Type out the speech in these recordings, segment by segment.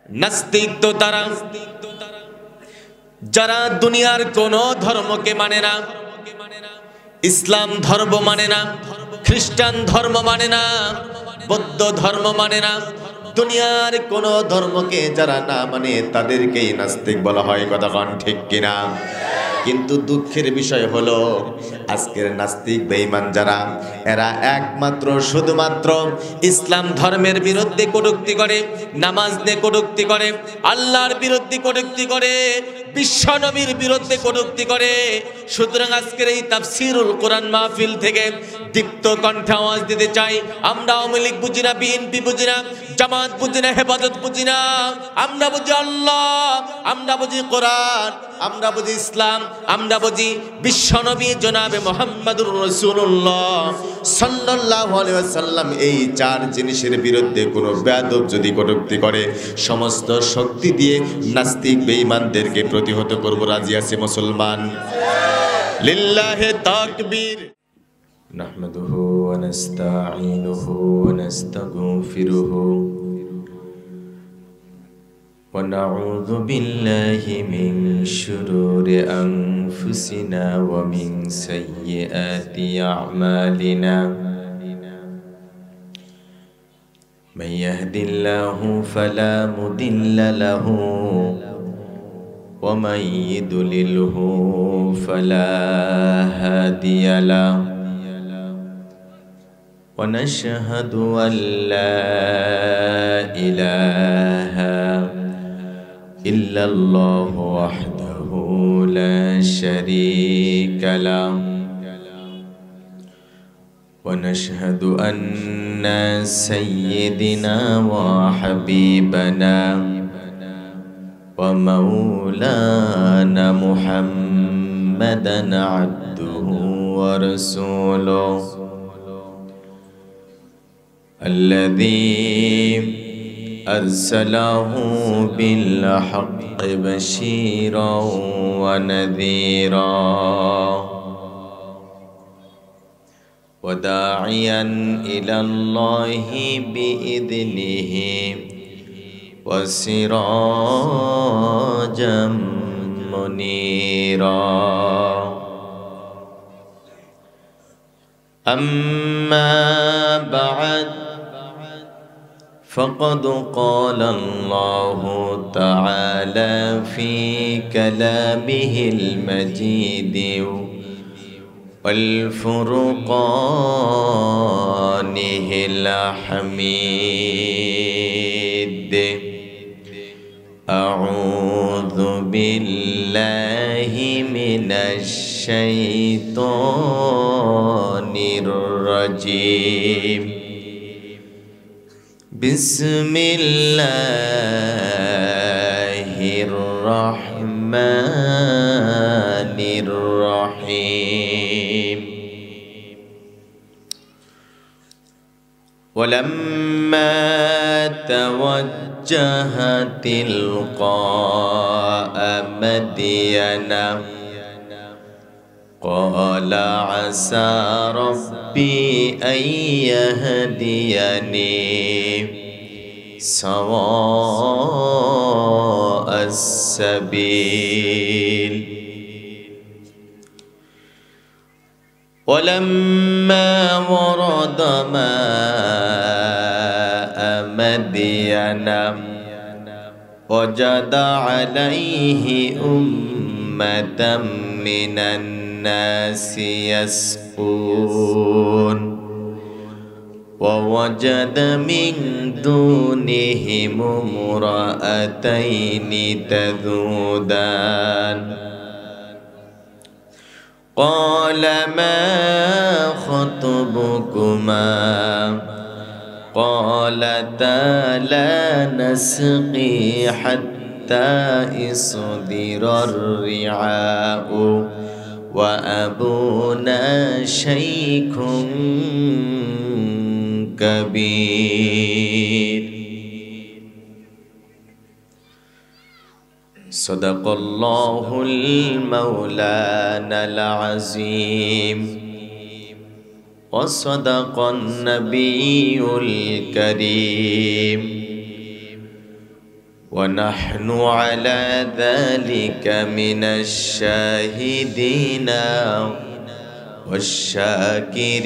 নাস্তিক তো তারা যারা দুনিয়ার কোনো ধর্মকে মানে না, ইসলাম ধর্ম মানে না, খ্রিস্টান ধর্ম মানে না, বৌদ্ধ ধর্ম মানে না, দুনিয়ার কোনো ধর্মকে যারা না মানে তাদেরকেই নাস্তিক বলা হয়। কথা কোন ঠিক কিনা? কিন্তু দুঃখের বিষয় হলো আজকের নাস্তিক বেঈমান যারা, এরা একমাত্র শুধুমাত্র ইসলাম ধর্মের বিরুদ্ধে কটূক্তি করে, নামাজ নিয়ে কটূক্তি করে, আল্লাহর বিরুদ্ধে কটূক্তি করে, বিশ্বনবীর বিরুদ্ধে কটূক্তি করে। সুতরাং আজকের এই তাফসীরুল কোরআন মাহফিল থেকে দীপ্ত কণ্ঠে আওয়াজ দিতে চাই, আমরা আওয়ামী লীগ বুঝি না, বিএনপি বুঝি না, জামাত বুঝি না, হেফাজত বুঝি না, আমরা বুঝি আল্লাহ, আমরা বুঝি কোরআন, আমরা বুঝি ইসলাম, আমরা বুঝি বিশ্বনবী জনাবে মুহাম্মদুর রাসূলুল্লাহ সাল্লাল্লাহু আলাইহি ওয়াসাল্লাম। এই চার জিনিসের বিরুদ্ধে কোনো বেয়াদব যদি কটূক্তি করে, সমস্ত শক্তি দিয়ে নাস্তিক বেঈমানদেরকে প্রতিহত করব। রাজি আছে মুসলমান? লিল্লাহি তাকবীর। নাহমাদুহু ওয়া নাস্তাঈনুহু ওয়া নাস্তাগফিরুহু ওয়া নাউযু বিল্লাহি মিন শুরুরি আনফুসিনা ওয়া মিন সাইয়্যাতি আ'মালিনা। মান ইয়াহদিল্লাহু ফালা মুদিল্লা লাহু ওয়া মান ইউদ্লিলহু ফালা হাদিয়া লাহু। ونشهد أن لا إله إلا الله وحده لا شريك له ونشهد أن سيدنا وحبيبنا ومولانا محمدا عبده ورسوله الذي أرسله بالحق بشيرا ونذيرا وداعيا إلى الله بإذنه وسراجا منيرا. أما بعد فقد قال الله تعالى في كلامه المجيد والفرقانه الحميد. أعوذ بالله من الشيطان الرجيم. بسم الله الرحمن الرحيم. ولما توجه تلقاء مدين قال عسى ربي أن يهديني سواء السبيل. ولما ورد ماء مدين وجد عليه أمة من الناس يسقون ووجد من دونهم امرأتين تذودان قال ما خطبكما قالتا لا نسقي حتى يصدر الرعاء وأبونا شيخ كبير. صدق الله المولانا العظيم وصدق النبي الكريم. ونحن على ذلك من الشاهدين والشاكرين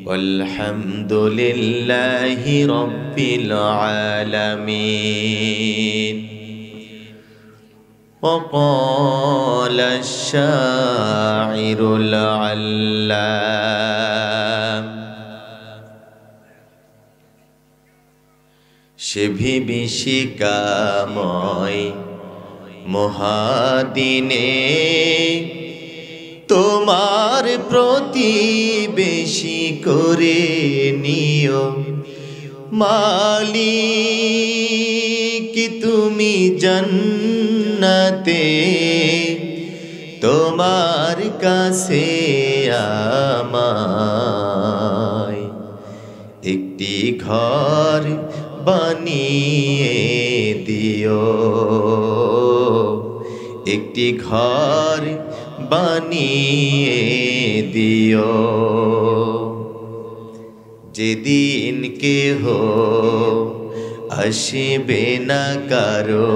والحمد لله رب العالمين وقال الشاعر العلام সে বিভীষিকাময় মহাদিনে তোমার প্রতিবেশী করে নিও মালিক তুমি জান্নাতে তোমার কাছে আমায় একটি ঘর বানিয়ে দিও একটি ঘর বানিয়ে দিও যেদিন কেহ আসবে না কারো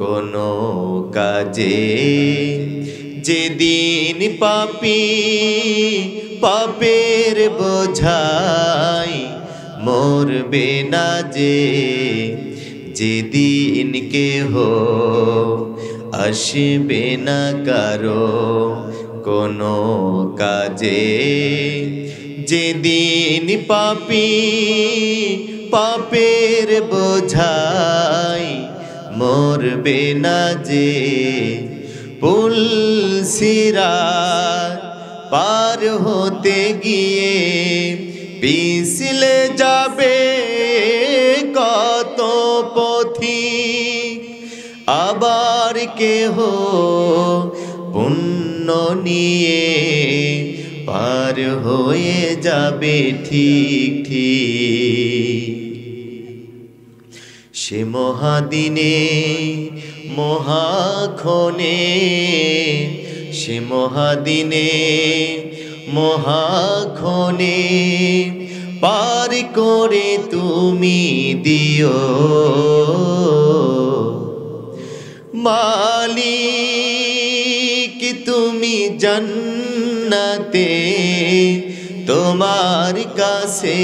কোনো কাজে যেদিন পাপী পাপের বোঝাই মরবে না যে যেদিন কেহ আসবে না কারো কোনো কাজে যেদিন পাপী পাপের বোঝাই মরবে না যে পুলসিরাত পার হতে গিয়ে পিছলে যাবে কত পথিক আবার কেহ পুণ্য নিয়ে পার হয়ে যাবে ঠিক ঠিক সে মহাদিনে মহাক্ষণে সে মহাদিনে মহাক্ষণে পার করে তুমি দিও মালিক তুমি জান্নাতে তোমার কাছে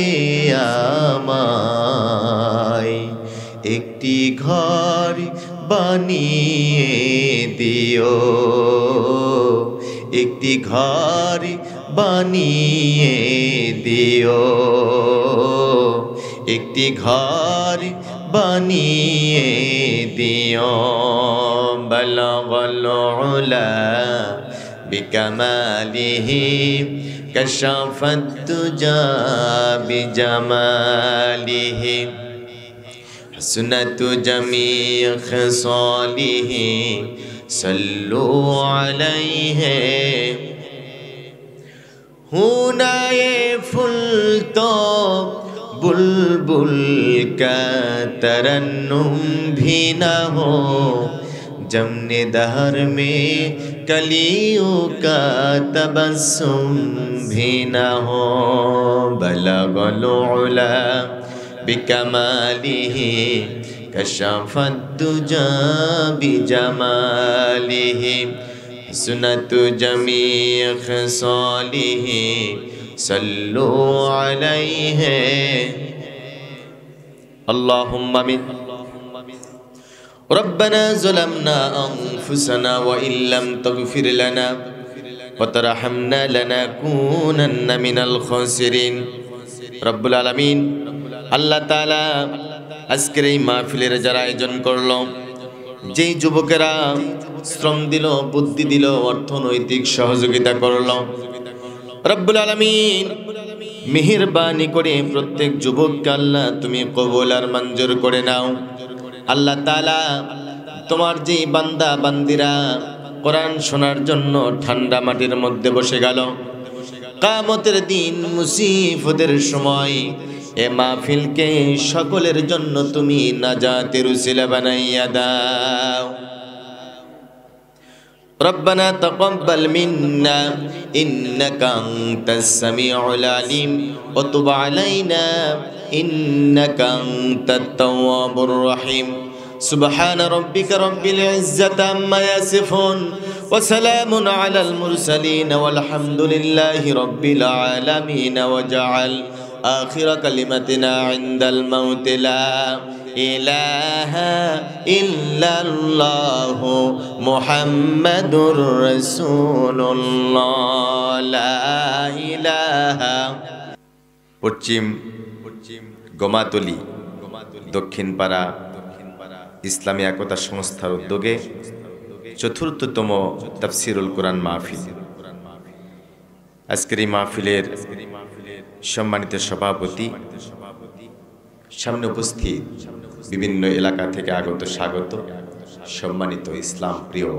আমায় একটি ঘর বানিয়ে দিও একটি ঘর বানিয়ে দিও একটি ঘর বানিয়ে দিও বলগল উলা বিকামালিহি কশফত তুজা বিজামালিহি হসনত জমি খিসালিহি सल्लु अलैहि हुनाए फुल तो बुलबुल का तरन्नुम भी न हो जमने दहर में कलियों का तबस्सुम भी न हो बलगल उला बिकमालिही कशफत दुजा बिजमालिही हसनत जमी खसालिही सल्लु अलैहि अल्लाहुम्मा आमीन रब्बना ज़लमना अनफुसना व इन लम तगफिर लना व तरहमना लनकूनन्ना मिनल खासिरिन रब्बुल आलामीन अल्लाह ताआला আজকের এই মাহফিলের যারা আয়োজন করলো যেই যুবকেরা শ্রম দিল বুদ্ধি দিল অর্থনৈতিক সহযোগিতা করলো রব্বুল আলামিন মেহেরবানি করে প্রত্যেক যুবককে আল্লাহ তুমি কবুল আর মঞ্জুর করে নাও আল্লাহ তাআলা তোমার যেই বান্দা বান্দিরা কোরআন শোনার জন্য ঠান্ডা মাটির মধ্যে বসে গেল কিয়ামতের দিন মুসিবতের সময় এ মাহফিলকে সকলের জন্য তুমি নাজাতের উসিলা বানাইয়া দাও ربنا تقبل منا إنك أنت السميع العليم وتب علينا ইন্নাকা আনতাত তাওয়াবুর রহিম। সুবহানা রাব্বিকা রাব্বিল ইজ্জাতি আম্মা ইয়াসিফুন ওয়া সালামুন আলাল মুরসালিন ওয়ালহামদুলিল্লাহি রাব্বিল আলামিন। ওয়া জাআল আখিরা কালিমাতিনা ইনদাল মাউত লা ইলাহা ইল্লাল্লাহু মুহাম্মাদুর রাসূলুল্লাহ। লা ইলাহা। পশ্চিম গোমাতলি দক্ষিণ পাড়া ইসলামী একতা সংস্থার উদ্যোগে চতুর্থতম তাফসিরুল কোরআন মাহফিল। আজকের এই মাহফিলের সম্মানিত সভাপতি, সামনে উপস্থিত বিভিন্ন এলাকা থেকে আগত স্বাগত সম্মানিত ইসলাম প্রিয়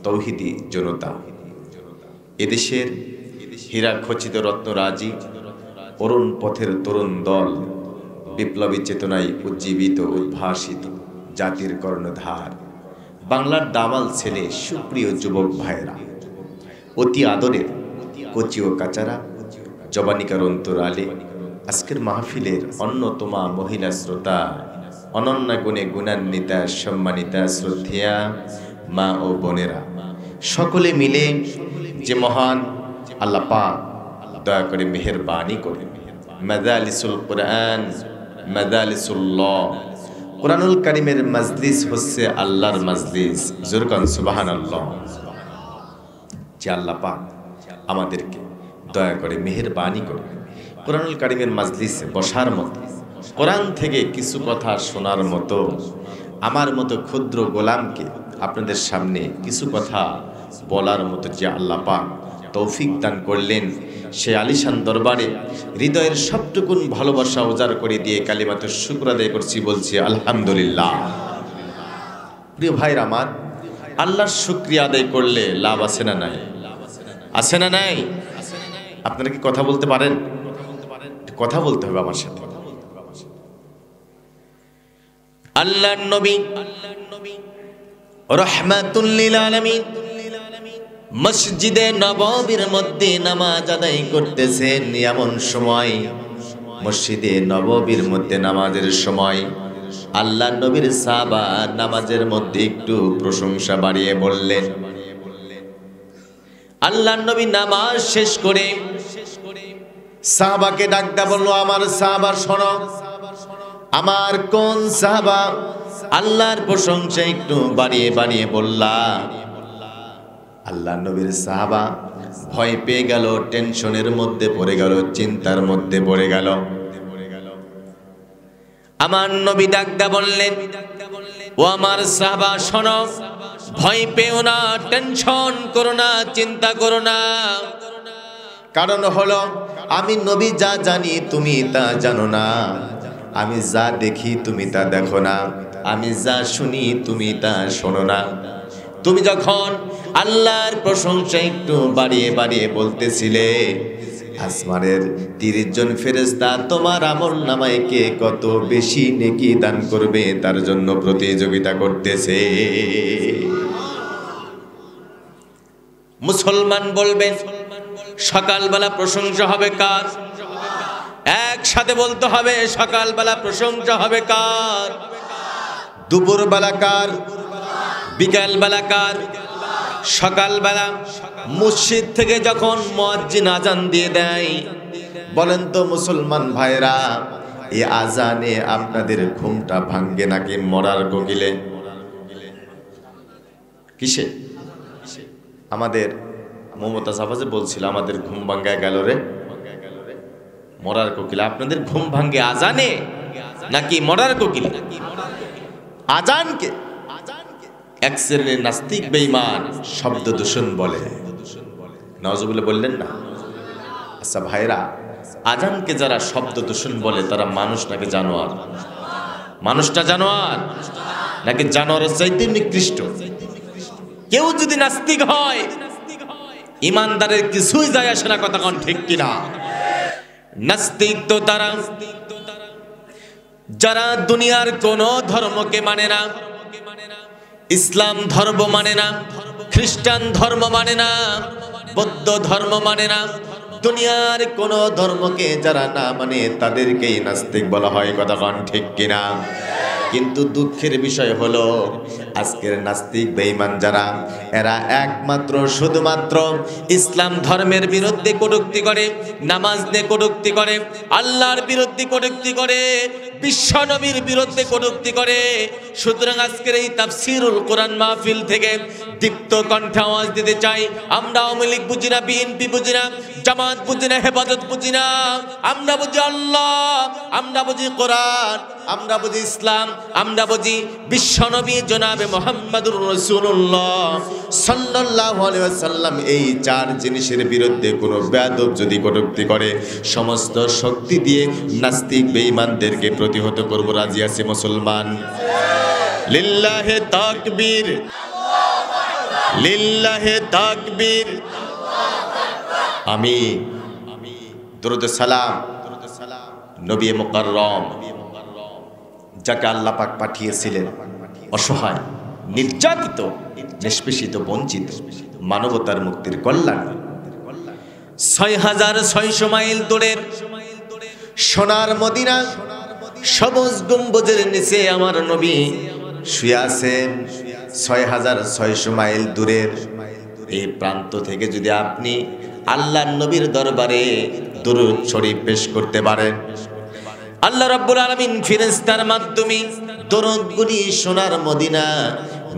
তৌহিদি জনতা, এদেশের হীরা খচিত রত্নরাজি, অরুণ পথের তরুণ দল, বিপ্লবী চেতনায় উজ্জীবিত উদ্ভাসিত জাতির কর্ণধার, বাংলার দামাল ছেলে, সুপ্রিয় যুবক ভাইরা, অতি আদরের কচি ও কাচারা, জবানিকার অন্তরালে, আজকের মাহফিলের অন্যতমা মহিলা শ্রোতা, অনন্য গুণে গুণান্বিতা সম্মানিতা শ্রদ্ধেয়া মা ও বোনেরা, সকলে মিলে যে মহান আল্লাহ পাক দয়া করে মেহেরবানি করে মাজালিসুল কোরআন, মাজালিসুল্লাহ, কোরআনুল কারীমের মাজলিস হচ্ছে আল্লাহর মাজলিস। জোরকান সুবহানাল্লাহ। যে আল্লাহ পাক আমাদেরকে দয়া করে মেহেরবানি করে কোরআনুল কারীমের মাজলিসে বসার মতো, কোরআন থেকে কিছু কথা শোনার মতো, আমার মতো ক্ষুদ্র গোলামকে আপনাদের সামনে কিছু কথা বলার মতো যে আল্লাহ পাক তৌফিক দান করলেন, সে আলিশান দরবারে হৃদয়ের সবটুকুন ভালোবাসা উজাড় করে দিয়ে কালিমাতুশ শুকর আদায় করছি, বলছি আলহামদুলিল্লাহ। প্রিয় ভাইরা আমার, আল্লাহর শুকরিয়া আদায় করলে লাভ আছে না নাই? আছে না নাই? আপনারা কি কথা বলতে পারেন? কথা বলতে হবে আমার সাথে। আল্লাহর নবী রাহমাতুল লিল আলামিন মসজিদে নববীর মধ্যে নামাজ আদায় করতেছেন। এমন সময় মসজিদে নববীর মধ্যে নামাজের সময় আল্লাহর নবীর সাহাবা নামাজের মধ্যে একটু প্রশংসা বাড়িয়ে বললেন। আল্লাহর নবী নামাজ শেষ করে সাহাবাকে ডাকতে বলল, আমার সাহাবা শোনো, আমার কোন সাহাবা আল্লাহর প্রশংসা একটু বাড়িয়ে বাড়িয়ে বললা। আল্লাহ নবীর সাহাবা ভয় পেয়ে গেল, টেনশনের মধ্যে পড়ে গেল, চিন্তার মধ্যে পড়ে গেল। আমার নবী ডাকদা বললেন, ও আমার সাহাবা শোনো, ভয় পেও না, টেনশন করো না, চিন্তা করো না। কারণ হলো আমি নবী যা জানি তুমি তা জানো না, আমি যা দেখি তুমি তা দেখো না, আমি যা শুনি তুমি তা শোনো না। তুমি যখন আল্লাহর প্রশংসা একটু বাড়িয়ে বাড়িয়ে বলতেছিলে, আসমানের 30 জন ফেরেশতা তোমার আমল নামায় কে কত বেশি নেকি দান করবে তার জন্য প্রতিযোগিতা করতেছে। মুসলমান বলবেন, সকালবেলা প্রশংসা হবে কার? একসাথে বলতে হবে, সকালবেলা প্রশংসা হবে কার? দুপুরবেলা কার? বিকালবেলা কার? সকালবেলা মসজিদ থেকে যখন মুয়াজ্জিন আজান দিয়ে দেয়, বলেন তো মুসলমান ভাইরা, এই আজানে আপনাদের ঘুমটা ভাঙ্গে নাকি মরার কোকিলে? কিসে? আমাদের মমতা সাফাজে বলছিল, আমাদের ঘুম ভাঙ্গায় গেল রে মরার কোকিলে। আপনাদের ঘুম ভাঙ্গে আজানে নাকি মরার কোকিলে? আজানকে এক শ্রেণীর নাস্তিক বেঈমান শব্দ দূষণ বলে। নওয়াজুবিল্লাহ বললেন না? আচ্ছা ভাইরা, আজানকে যারা শব্দ দূষণ বলে তারা মানুষ নাকি জানোয়ার? মানুষটা জানোয়ার নাকি জানোয়ারের চাইতে নিকৃষ্ট? কেউ যদি নাস্তিক হয়, ইমানদারের কিছুই যায় আসে না, কথা কোন ঠিক কিনা? নাস্তিক তো তারা যারা দুনিয়ার কোন ধর্মকে মানে না, ইসলাম ধর্ম মানে না, খ্রিস্টান ধর্ম মানে না, বৌদ্ধ ধর্ম মানে না, দুনিয়ার কোন ধর্মকে যারা না মানে তাদেরকেই নাস্তিক বলা হয়, কথা কোন ঠিক কিনা? কিন্তু দুঃখের বিষয় হলো আজকের নাস্তিক বেঈমান যারা, এরা একমাত্র শুধুমাত্র ইসলাম ধর্মের বিরুদ্ধে কটূক্তি করে, নামাজ নিয়ে কটূক্তি করে, আল্লাহর বিরুদ্ধে কটূক্তি করে, বিশ্ব নবীর বিরুদ্ধে কটূক্তি করে। সুতরাং আজকের এই তাফসীরুল কোরআন মাহফিল থেকে দীপ্ত কণ্ঠে আওয়াজ দিতে চাই, আমরা আওয়ামী লীগ বুঝি না, বিএনপি বুঝি না, জামাত বুঝি না, হেফাজত বুঝি না, আমরা বুঝি আল্লাহ, আমরা বুঝি কোরআন, আমরা বুঝি ইসলাম, আমরা বুঝি বিশ্বনবী জনাবে মুহাম্মদুর রাসূলুল্লাহ সাল্লাল্লাহু আলাইহি ওয়াসাল্লাম। এই চার জিনিসের বিরুদ্ধে কোনো বেয়াদব যদি কটূক্তি করে, সমস্ত শক্তি দিয়ে নাস্তিক বেঈমানদেরকে প্রতিহত করব। রাজি আছে মুসলমান? লিল্লাহে তাকবীর, লিল্লাহে তাকবীর। আমি দরুদ সালাম নবী মুকাররম যাকে আল্লাহ পাক পাঠিয়েছিলেন, অসহায়, নির্যাতিত, নিষ্পেষিত, বঞ্চিত, মানবতার মুক্তির কল্যাণ, ৬,৬০০ মাইল দূরের সোনার মদিনা, সবুজ গম্বুজের নিচে আমার নবী শুয়ে আছেন। ৬,৬০০ মাইল দূরের এই প্রান্ত থেকে যদি আপনি আল্লাহর নবীর দরবারে দুরূদ শরীফ পেশ করতে পারেন, আল্লাহ রাব্বুল আলামিন ফেরেশতার মাধ্যমে দরুদগুলি সোনার মদিনা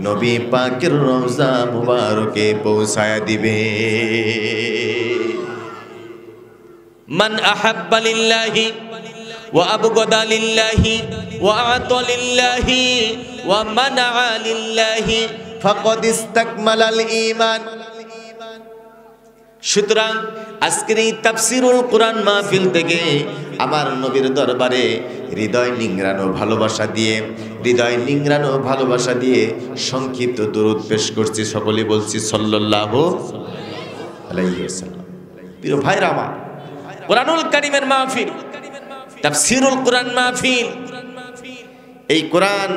নবী পাকের রওজা মুবারকে পৌঁছায়া দিবে। মান আহাব্বা লিল্লাহি ওয়া আবগাদা লিল্লাহি ওয়া আতা লিল্লাহি ওয়া মানআ লিল্লাহি ফাকাদ ইসতাকমালাল ঈমান। সুতরাং আজকের এই তাফসীরুল কোরআন মাহফিল থেকে আমার নবীর দরবারে হৃদয় নিংড়ানো ভালোবাসা দিয়ে, হৃদয় নিংড়ানো ভালোবাসা দিয়ে সংক্ষিপ্ত দরুদ পেশ করছি। সকলে বলছি সাল্লাল্লাহু আলাইহি ওয়াসাল্লাম। প্রিয় ভাইরা আমার, কোরআনুল কারীমের মাহফিল, তাফসীরুল কোরআন মাহফিল, এই কোরআন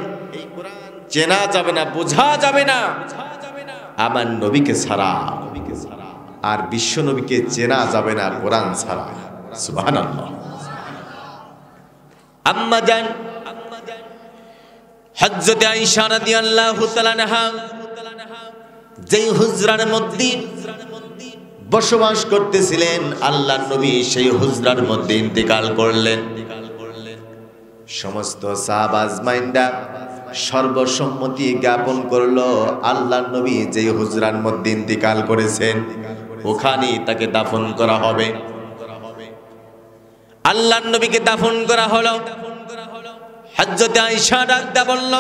চেনা যাবে না, বোঝা যাবে না আমার নবীকে ছাড়া, আর বিশ্ব নবীকে চেনা যাবে না কোরআন ছাড়া। সুবহানাল্লাহ। আম্মা জান হযরত আয়েশা রাদিয়াল্লাহু তাআলা আনহা যেই হুজরার মধ্যে বসবাস করতেছিলেন, আল্লাহর নবী সেই হুজরার মধ্যে ইন্তেকাল করলেন। সমস্ত সাহাবা আজমাইনরা সর্বসম্মতি জ্ঞাপন করলো, আল্লাহর নবী যেই হুজরার মধ্যে ইন্তেকাল করেছেন ওখানেই তাকে দাফন করা হবে। আল্লাহর নবীকে দাফন করা হলো। হযরত আয়েশা ডাকতে বলল,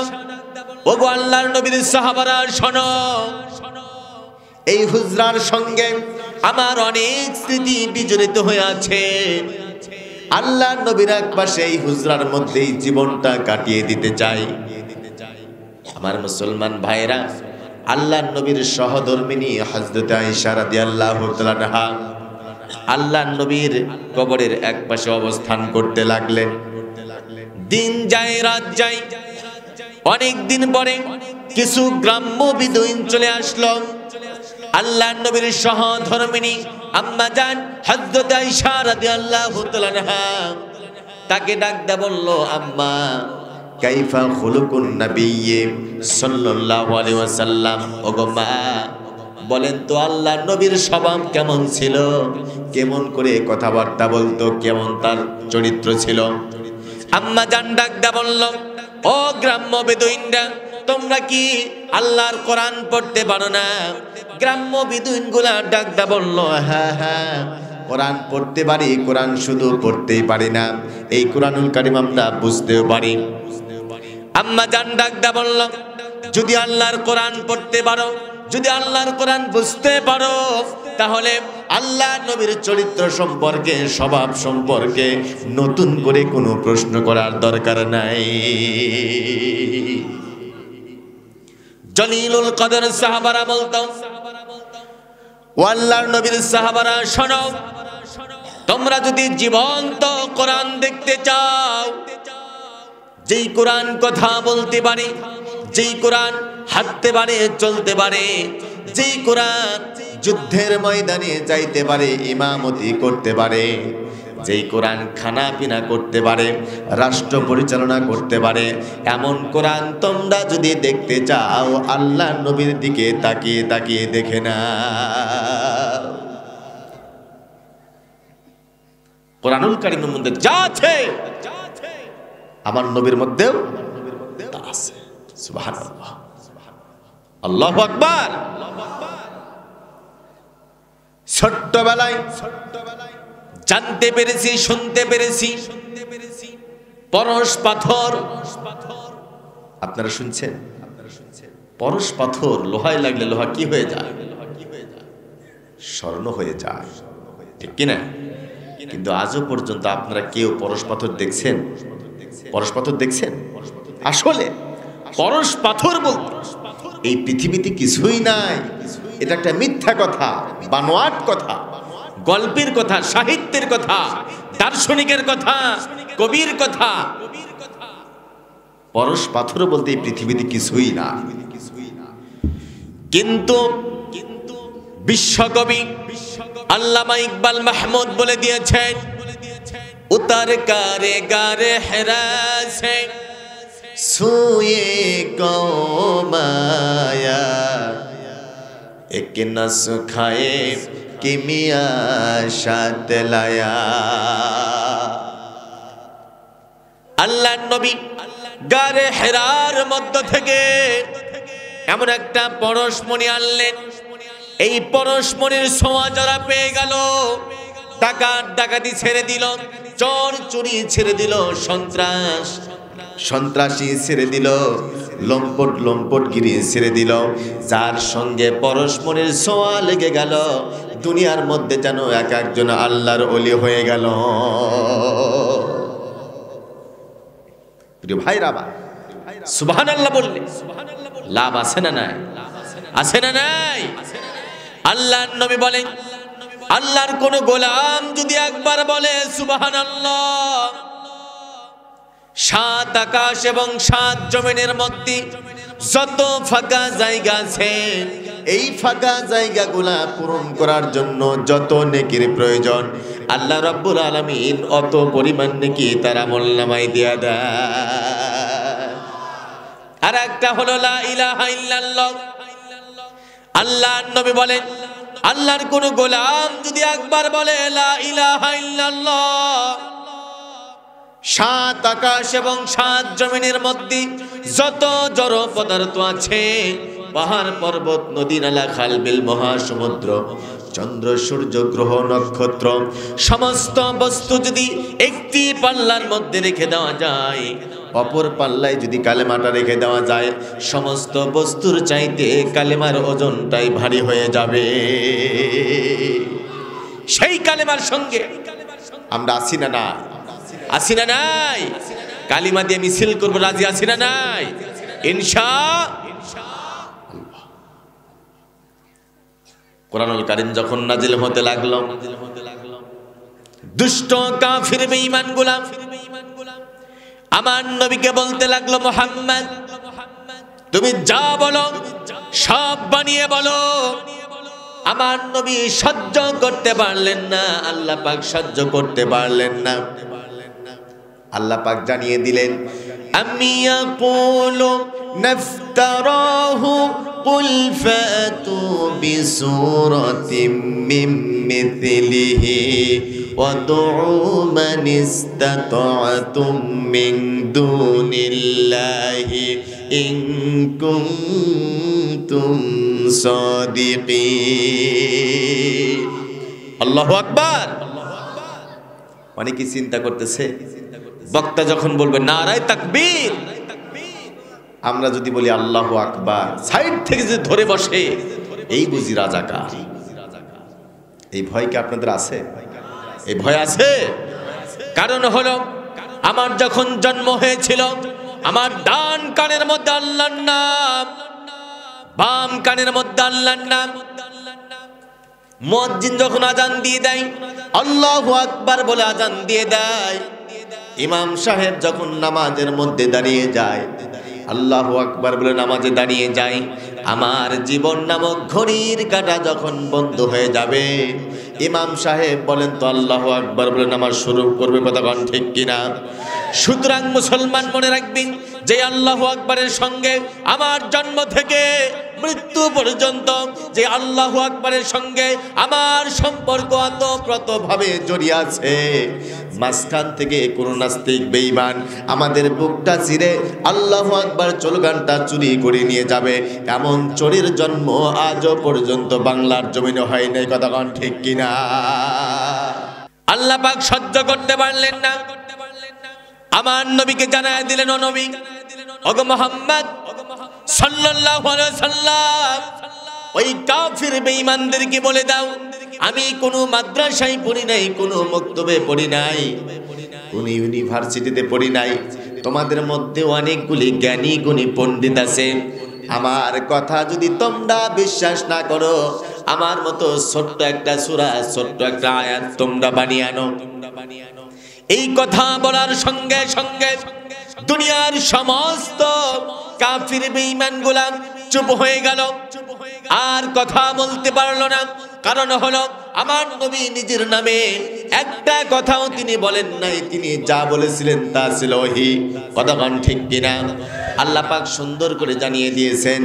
ওগো আল্লাহর নবীর সাহাবারা শোনো, এই হুজরার সঙ্গে আমার অনেক স্মৃতি বিজড়িত হয়ে আছে। আল্লাহর নবীর একপাশে এই হুজরার মধ্যেই জীবনটা কাটিয়ে দিতে চাই। আমার মুসলমান ভাইরা, আল্লাহর নবীর সহধর্মিনী হযরত আয়েশা রাদিয়াল্লাহু তাআলা আনহা আল্লাহর নবীর কবরের একপাশে অবস্থান করতে লাগলেন। দিন যায়, রাত যায়, অনেক দিন পরে কিছু গ্রাম্য বিদুইন চলে আসলো। আল্লাহর নবীর সহধর্মিনী আম্মা জান হযরত আয়েশা রাদিয়াল্লাহু তাআলা আনহা তাকে ডাকতে বলল, আম্মা কাইফা খুলুকুন নবিয়্যি সাল্লাল্লাহু আলাইহি ওয়াসাল্লাম, ওগো মা বলেন তো আল্লাহর নবীর স্বভাব কেমন ছিল, কেমন করে কথাবার্তা বলতো, কেমন তার চরিত্র ছিল। আম্মা জান ডাকতে বলল, ও গ্রাম্য বেদুইনরা, তোমরা কি আল্লাহর কোরআন পড়তে পারো না? গ্রাম্য বেদুইনগুলা ডাকতে বলল, হ্যাঁ হ্যাঁ কোরআন পড়তে পারি, কোরআন শুধু পড়তেই পারি না, এই কোরআনুল কারীম আমরা বুঝতেও পারি। আম্মা জান ডাকতে বলল, যদি আল্লাহর কোরআন পড়তে পারো, যদি আল্লাহর কোরআন বুঝতে পারো, তাহলে আল্লাহ নবীর চরিত্র সম্পর্কে, স্বভাব সম্পর্কে নতুন করে কোনো প্রশ্ন করার দরকার নাই। জলিলুল কদর সাহাবারা বলতো, ও আল্লাহর নবীর সাহাবারা শোনো, তোমরা যদি জীবন্ত কোরআন দেখতে চাও, যেই কোরআন কথা বলতে পারে, যেই কোরআন হাঁটতে পারে, চলতে পারে, যেই কোরআন যুদ্ধের ময়দানে যাইতে পারে, ইমামতি করতে পারে, যেই কোরআন খানা পিনা করতে পারে, রাষ্ট্র পরিচালনা করতে পারে, এমন কোরআন তোমরা যদি দেখতে চাও আল্লাহর নবীর দিকে তাকিয়ে তাকিয়ে দেখে না। কোরআনুল কারীমের মধ্যে যা আছে আমার নবীর মধ্যেও তা আছে। সুবহানাল্লাহ, আল্লাহু আকবার। ছোট্টবেলায় জানতে পেরেছি, শুনতে পেরেছি পরশ পাথর। আপনারা শুনছেন? পরশ পাথর লোহায় লাগলে লোহা কি হয়ে যায়? স্বর্ণ হয়ে যায়, ঠিক কিনা? কিন্তু আজও পর্যন্ত আপনারা কেউ পরশ পাথর দেখছেন? পরশ পাথর দেখছেন? আসলে পরশ পাথর বলতে এই পৃথিবীতে কিছুই নাই। এটা একটা মিথ্যা কথা, বানোয়াট কথা, গল্পের কথা, সাহিত্যের কথা, দার্শনিকের কথা, কবির কথা। পরশ পাথর বলতে এই পৃথিবীতে কিছুই না। কিন্তু বিশ্বকবি আল্লামা ইকবাল মাহমুদ বলে দিয়েছেন, উতার কারে গারে হেরাসে সুয়ে গো মায়া এক নস খায়ে কিমিয়া সাথ লায়া। আল্লাহর নবী গারে হেরার মধ্য থেকে এমন একটা পরশমণি আনলেন, এই পরশমণির ছোঁয়া যারা পেয়ে গেল, ডাকাত ডাকাতি ছেড়ে দিল, চোর চুরি ছেড়ে দিল, সন্ত্রাসী ছেড়ে দিল, লম্পট লম্পটগিরি ছেড়ে দিল। যার সঙ্গে পরশমণির ছোঁয়া লেগে গেল, দুনিয়ার মধ্যে যেন এক একজন আল্লাহর ওলি হয়ে গেল। প্রিয় ভাইরা, সুবহানাল্লাহ বললে লাভ আছে না নাই? আছে না নাই? আল্লাহর নবী বলেন, আল্লাহর কোন গোলাম যদি একবার বলে সুবহানাল্লাহ, 7 আকাশ এবং 7 জমিনের মধ্যে যত ফাঁকা জায়গা আছে, এই ফাঁকা জায়গাগুলা পূরণ করার জন্য যত নেকির প্রয়োজন আল্লাহ রাব্বুল আলামিন অত পরিমাণ নেকি তার আমলনামায় দিয়ে দেয়। আর একটা হলো লা ইলাহা ইল্লাল্লাহ। আল্লাহর নবী বলেন, আল্লাহর কোন গোলাম যদি একবার বলে লা ইলাহা ইল্লাল্লাহ, 7 আকাশ এবং 7 জমিনের মধ্যে যত জড় পদার্থ আছে, পাহাড় পর্বত নদী নালা খাল বিল মহাসমুদ্র, চন্দ্র সূর্য গ্রহ নক্ষত্র, সমস্ত বস্তু যদি একটি পাল্লার মধ্যে রেখে দেওয়া যায়, অপর পাল্লায় যদি কালেমাটা রেখে দেওয়া যায়, সমস্ত বস্তুর চাইতে কালেমার ওজনটাই ভারী হয়ে যাবে। সেই কালেমার সঙ্গে আমরা আছি না না? আছি না নাই? কালিমা দিয়ে মিছিল করবো, রাজি আছি না নাই? ইনশাআল্লাহ। কোরআনুল কারীম যখন নাজিল হতে লাগলো, দুষ্ট কাফির বেঈমান গোলাম আমার নবীকে বলতে লাগলো, মুহাম্মদ তুমি যা বলো সব বানিয়ে বলো। আমার নবী সহ্য করতে পারলেন না, আল্লাহ পাক সহ্য করতে পারলেন না। আল্লাহ পাক জানিয়ে দিলেন, আমি ইয়াকুলু নাফতারাহু কুল ফাতু বিসূরাতিম মিন মিথলিহি ওয়াদউ মান ইসতাতা'তুম মিন দুনিল্লাহি ইন কুনতুম সাদিকিন। আল্লাহু আকবার। অনেকে চিন্তা করতেছে, বক্তা যখন বলবে নারায়ে তাকবীর, আমরা যদি বলি আল্লাহু আকবার, সাইড থেকে যে ধরে বসে এই বুঝি রাজাকার। এই ভয় কি আপনাদের আছে? এই ভয় আছে? কারণ হলো আমার যখন জন্ম হয়েছিল, আমার ডান কানের মধ্যে আল্লাহর নাম, বাম কানের মধ্যে আল্লাহর নাম। মুয়াজ্জিন যখন আজান দিয়ে দেয়, আল্লাহু আকবার বলে আজান দিয়ে দেয়। ইমাম সাহেব যখন নামাজের মধ্যে দাঁড়িয়ে যায়, আল্লাহু আকবার বলে নামাজে দাঁড়িয়ে যায়। আমার জীবন নামক ঘড়ির কাঁটা যখন বন্ধ হয়ে যাবে, ইমাম সাহেব বলেন তো আল্লাহু আকবার বলে নামাজ শুরু করবে, কতক্ষণ ঠিক কিনা? সুতরাং মুসলমান মনে রাখবেন যে আল্লাহু আকবারের সঙ্গে আমার জন্ম থেকে মৃত্যু পর্যন্ত যে আল্লাহু আকবারের সঙ্গে আমার সম্পর্ক ওতপ্রোতভাবে জড়িয়ে আছে, মাঝখান থেকে কোনো নাস্তিক বেঈমান আমাদের বুকটা চিরে আল্লাহু আকবার স্লোগানটা চুরি করে নিয়ে যাবে, এমন চোরের জন্ম আজও পর্যন্ত বাংলার জমিনে হয় নাই, কতক্ষণ ঠিক কিনা? আল্লাহ পাক সহ্য করতে পারলেন না, আমার নবীকে জানায় দিলেন, ও নবী, ওগো মুহাম্মদ সাল্লাল্লাহু আলাইহি সাল্লাম, ওই কাফির বেঈমানদেরকে বলে দাও, আমি কোনো মাদ্রাসায় পড়ি নাই, কোনো মক্তবে পড়ি নাই, কোনো ইউনিভার্সিটিতে পড়ি নাই, তোমাদের মধ্যে অনেকগুলি জ্ঞানী গুণী পণ্ডিত আছে, আমার কথা যদি তোমরা বিশ্বাস না করো, আমার মতো ছোট্ট একটা সূরা, ছোট্ট একটা আয়াত তোমরা বানিয়ে আনো। এই কথা বলার সঙ্গে সঙ্গে দুনিয়ার সমস্ত কাফির বেঈমানগুলা চুপ হয়ে গেল, আর কথা বলতে পারলো না। কারণ হলো আমার নবী নিজের নামে একটা কথাও তিনি বলেন নাই, তিনি যা বলেছিলেন তা ছিল ওহী, কতক্ষণ ঠিক কিনা? আল্লাহ পাক সুন্দর করে জানিয়ে দিয়েছেন,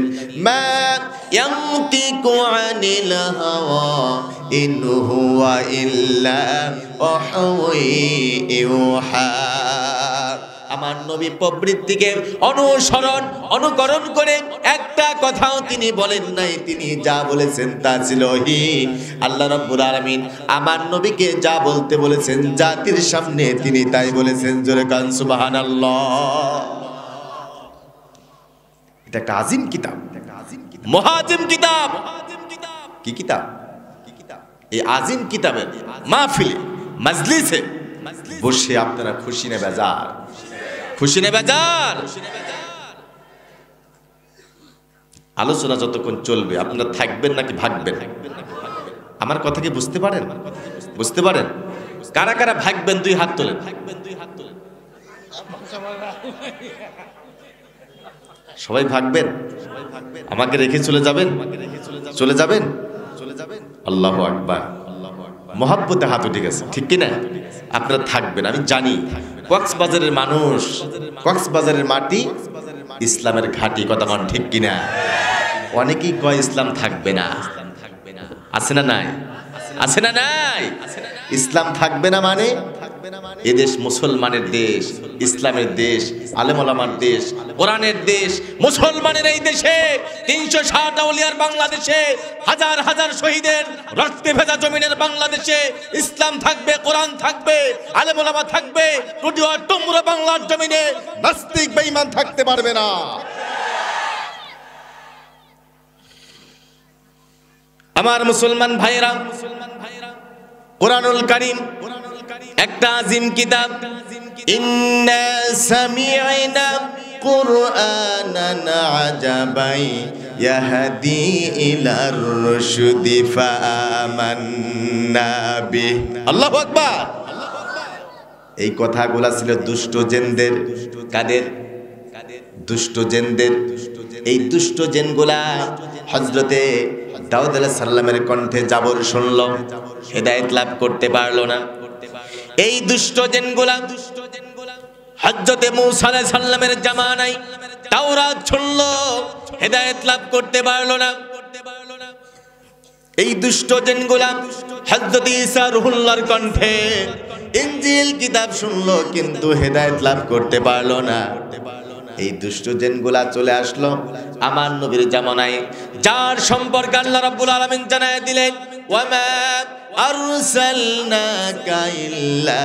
মা ইয়ানতিকু আনিল হাওয়া ইন হুয়া ইল্লা ওয়াহয়ুন ইউহা। আমার নবী প্রবৃত্তিকে অনুকরণ করে একটা কথাও তিনি বলেন নাই, তিনি যা বলেছেন তা ছিল ওহী। আল্লাহ রাব্বুল আলামিন আমার নবীকে যা বলতে বলেছেন জাতির সামনে তিনি তাই বলেছেন, জোরে কান সুবহানাল্লাহ। এটা একটা আজিম কিতাব, মুহাজিম কিতাব। কি কিতাব? এই আজিম কিতাবের মাহফিলে মাজলিসে বসে আপনারা খুশি না বেজার? খুশি না বেজার? আলোচনা যতক্ষণ চলবে আপনারা থাকবেন নাকি ভাগবেন? আমার কথা কি বুঝতে পারেন? বুঝতে পারেন? কারা কারা ভাগবেন দুই হাত তোলেন। সবাই ভাগবেন? আমাকে রেখে চলে যাবেন? চলে যাবেন? আল্লাহু আকবার। মহাব্বতে হাত উঠে গেছে, ঠিক কিনা? আপনারা থাকবেন, আমি জানি। কক্সবাজারের মানুষ, কক্সবাজারের মাটি ইসলামের ঘাঁটি, কথা মান ঠিক কিনা? অনেকেই কয় ইসলাম থাকবে না, আছে না নাই? আছে না নাই? ইসলাম থাকবে না মানে এদেশ মুসলমানের দেশ, ইসলামের দেশ, আলেম ওলামার দেশ, কোরআনের দেশ। মুসলমানের এই দেশে ৩৬০ আউলিয়ার বাংলাদেশে, হাজার হাজার শহীদের রক্তে ভেজা জমিনের বাংলাদেশে ইসলাম থাকবে, কোরআন থাকবে, আলেম ওলামা থাকবে। টুটিও টুমরো বাংলার জমিনে নাস্তিক বেঈমান থাকতে পারবে না। আমার মুসলমান ভাইরা, কুরআনুল কারীম একটা আজিম কিতাব। ইন্না সামি'না কুরআনান আজাবাই ইয়াহদি ইলার রুশদি ফাআমান্না বিহি। আল্লাহু আকবার। এই কথাগুলো ছিল দুষ্ট জিনদের। কাদের? দুষ্ট জিনদের। এই দুষ্ট জিনগুলা হযরতে দাউদ আলাইহিস সালামের কণ্ঠে জাবর শুনল, হেদায়েত লাভ করতে পারলো না। এই দুষ্ট জিনগুলা হযরতে মূসা আলাইহিস সালামের জামানায় তাওরাত শুনল, হেদায়েত লাভ করতে পারলো না। এই দুষ্ট জিনগুলা হযরত ঈসা রূহুল্লাহর কণ্ঠে ইনজিল কিতাব শুনল, কিন্তু হেদায়েত লাভ করতে পারলো না। এই দুষ্ট জিনগুলা চলে আসলো আমার নবীর জামানায়, যার সম্পর্কে আল্লাহ রাব্বুল আলামিন জানায় দিলেন, ওয়ামা আরসালনাকা ইল্লা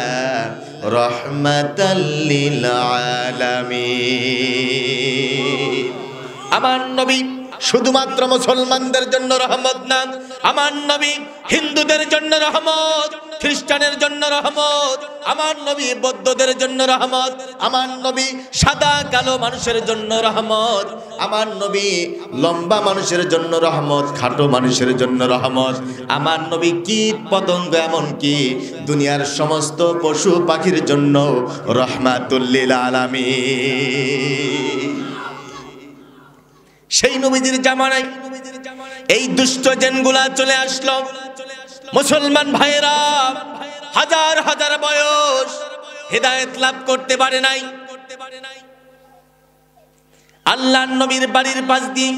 রাহমাতাল লিল আলামিন। আমার নবী শুধুমাত্র মুসলমানদের জন্য রহমত না, আমার নবী হিন্দুদের জন্য রহমত, খ্রিস্টানের জন্য রহমত, আমার নবী বৌদ্ধদের জন্য রহমত, আমার নবী সাদা কালো মানুষের জন্য রহমত, আমার নবী লম্বা মানুষের জন্য রহমত, খাটো মানুষের জন্য রহমত, আমার নবী কীট পতঙ্গ এমনকি দুনিয়ার সমস্ত পশু পাখির জন্য রহমাতুল লিল আলামিন। সেই নবীজির জামানায় এই দুষ্ট জিনগুলা চলে আসলো। মুসলমান ভাইরা হাজার হাজার বয়স হেদায়েত লাভ করতে পারে নাই। আল্লাহর নবীর বাড়ির পাশ দিয়ে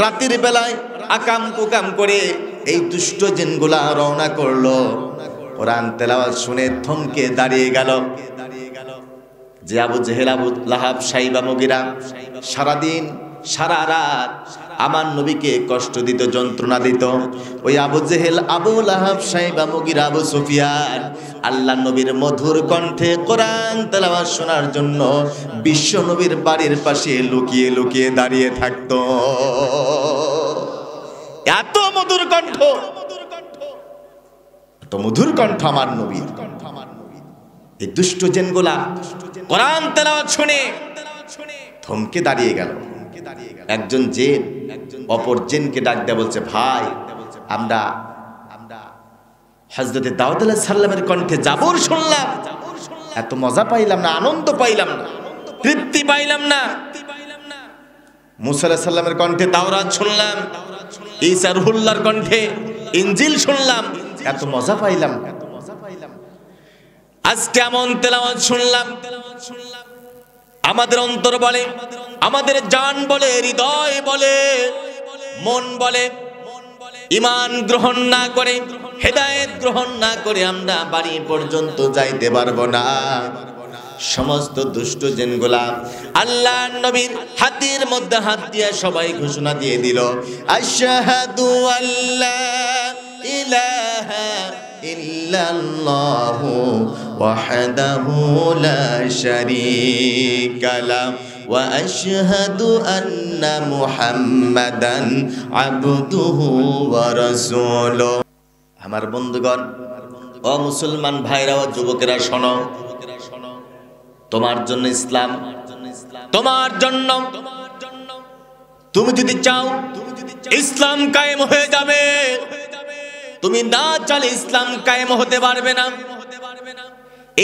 রাতের বেলায় আকাম কুকাম করে এই দুষ্ট জিনগুলা রওনা করলো। কোরআন তেলাওয়াত শুনে থমকে দাঁড়িয়ে গেল। যে আবু জেহেল, আবু লাহাব, সাইবা, মুগিরা সারাদিন সারা রাত আমার নবীকে কষ্ট দিত, যন্ত্রণা দিত। ওই আবু জেহেল, আবু লাহাব, সাইবা, মুগিরা, আবু সুফিয়ান আল্লাহ নবীর মধুর কণ্ঠে কোরআন তেলাওয়াত শোনার জন্য বিশ্ব নবীর বাড়ির পাশে লুকিয়ে লুকিয়ে দাঁড়িয়ে থাকতো। এত মধুর কণ্ঠ, এত মধুর কণ্ঠ আমার নবীর। এই দুষ্ট জিনগুলা কোরআন তেলাওয়াত শুনে থমকে দাঁড়িয়ে গেল। একজন জিন অপর জিনকে ডাক দেয়া বলছে, ভাই আমরা হযরত দাউদ আলাইহিস সালামের কণ্ঠে জাবর শুনলাম, এত মজা পাইলাম না, আনন্দ পাইলাম না, তৃপ্তি পাইলাম না। মুসা আলাইহিস সালামের কণ্ঠে তাওরাত শুনলাম, ঈসা রুহুল্লাহর কণ্ঠে ইনজিল শুনলাম, এত মজা পাইলাম না। আজকে এমন তেলাওয়াত শুনলাম, আমাদের অন্তর বলে, আমাদের জান বলে, হৃদয় বলে, মন বলে, ঈমান গ্রহণ না করে, হেদায়েত গ্রহণ না করে আমরা বাড়ি পর্যন্ত যাইতে পারবো না। সমস্ত দুষ্ট জিনগুলা আল্লাহর নবীর হাতের মধ্যে হাত দিয়ে সবাই ঘোষণা দিয়ে দিল, আশহাদু আল্লা ইলাহা ইল্লাল্লাহু ওয়াহদাহু লা শারীকা লাহু ওয়া আশহাদু আন্না মুহাম্মাদান আবদুহু ওয়া রাসূলুহু। আমার বন্ধুগণ, ও মুসলমান ভাইরা, ও যুবকেরা, শোনো, তোমার জন্য ইসলাম, তোমার জন্য। তুমি যদি চাও ইসলাম কায়েম হয়ে যাবে, তুমি না চাইলে ইসলাম কায়েম হতে পারবে না।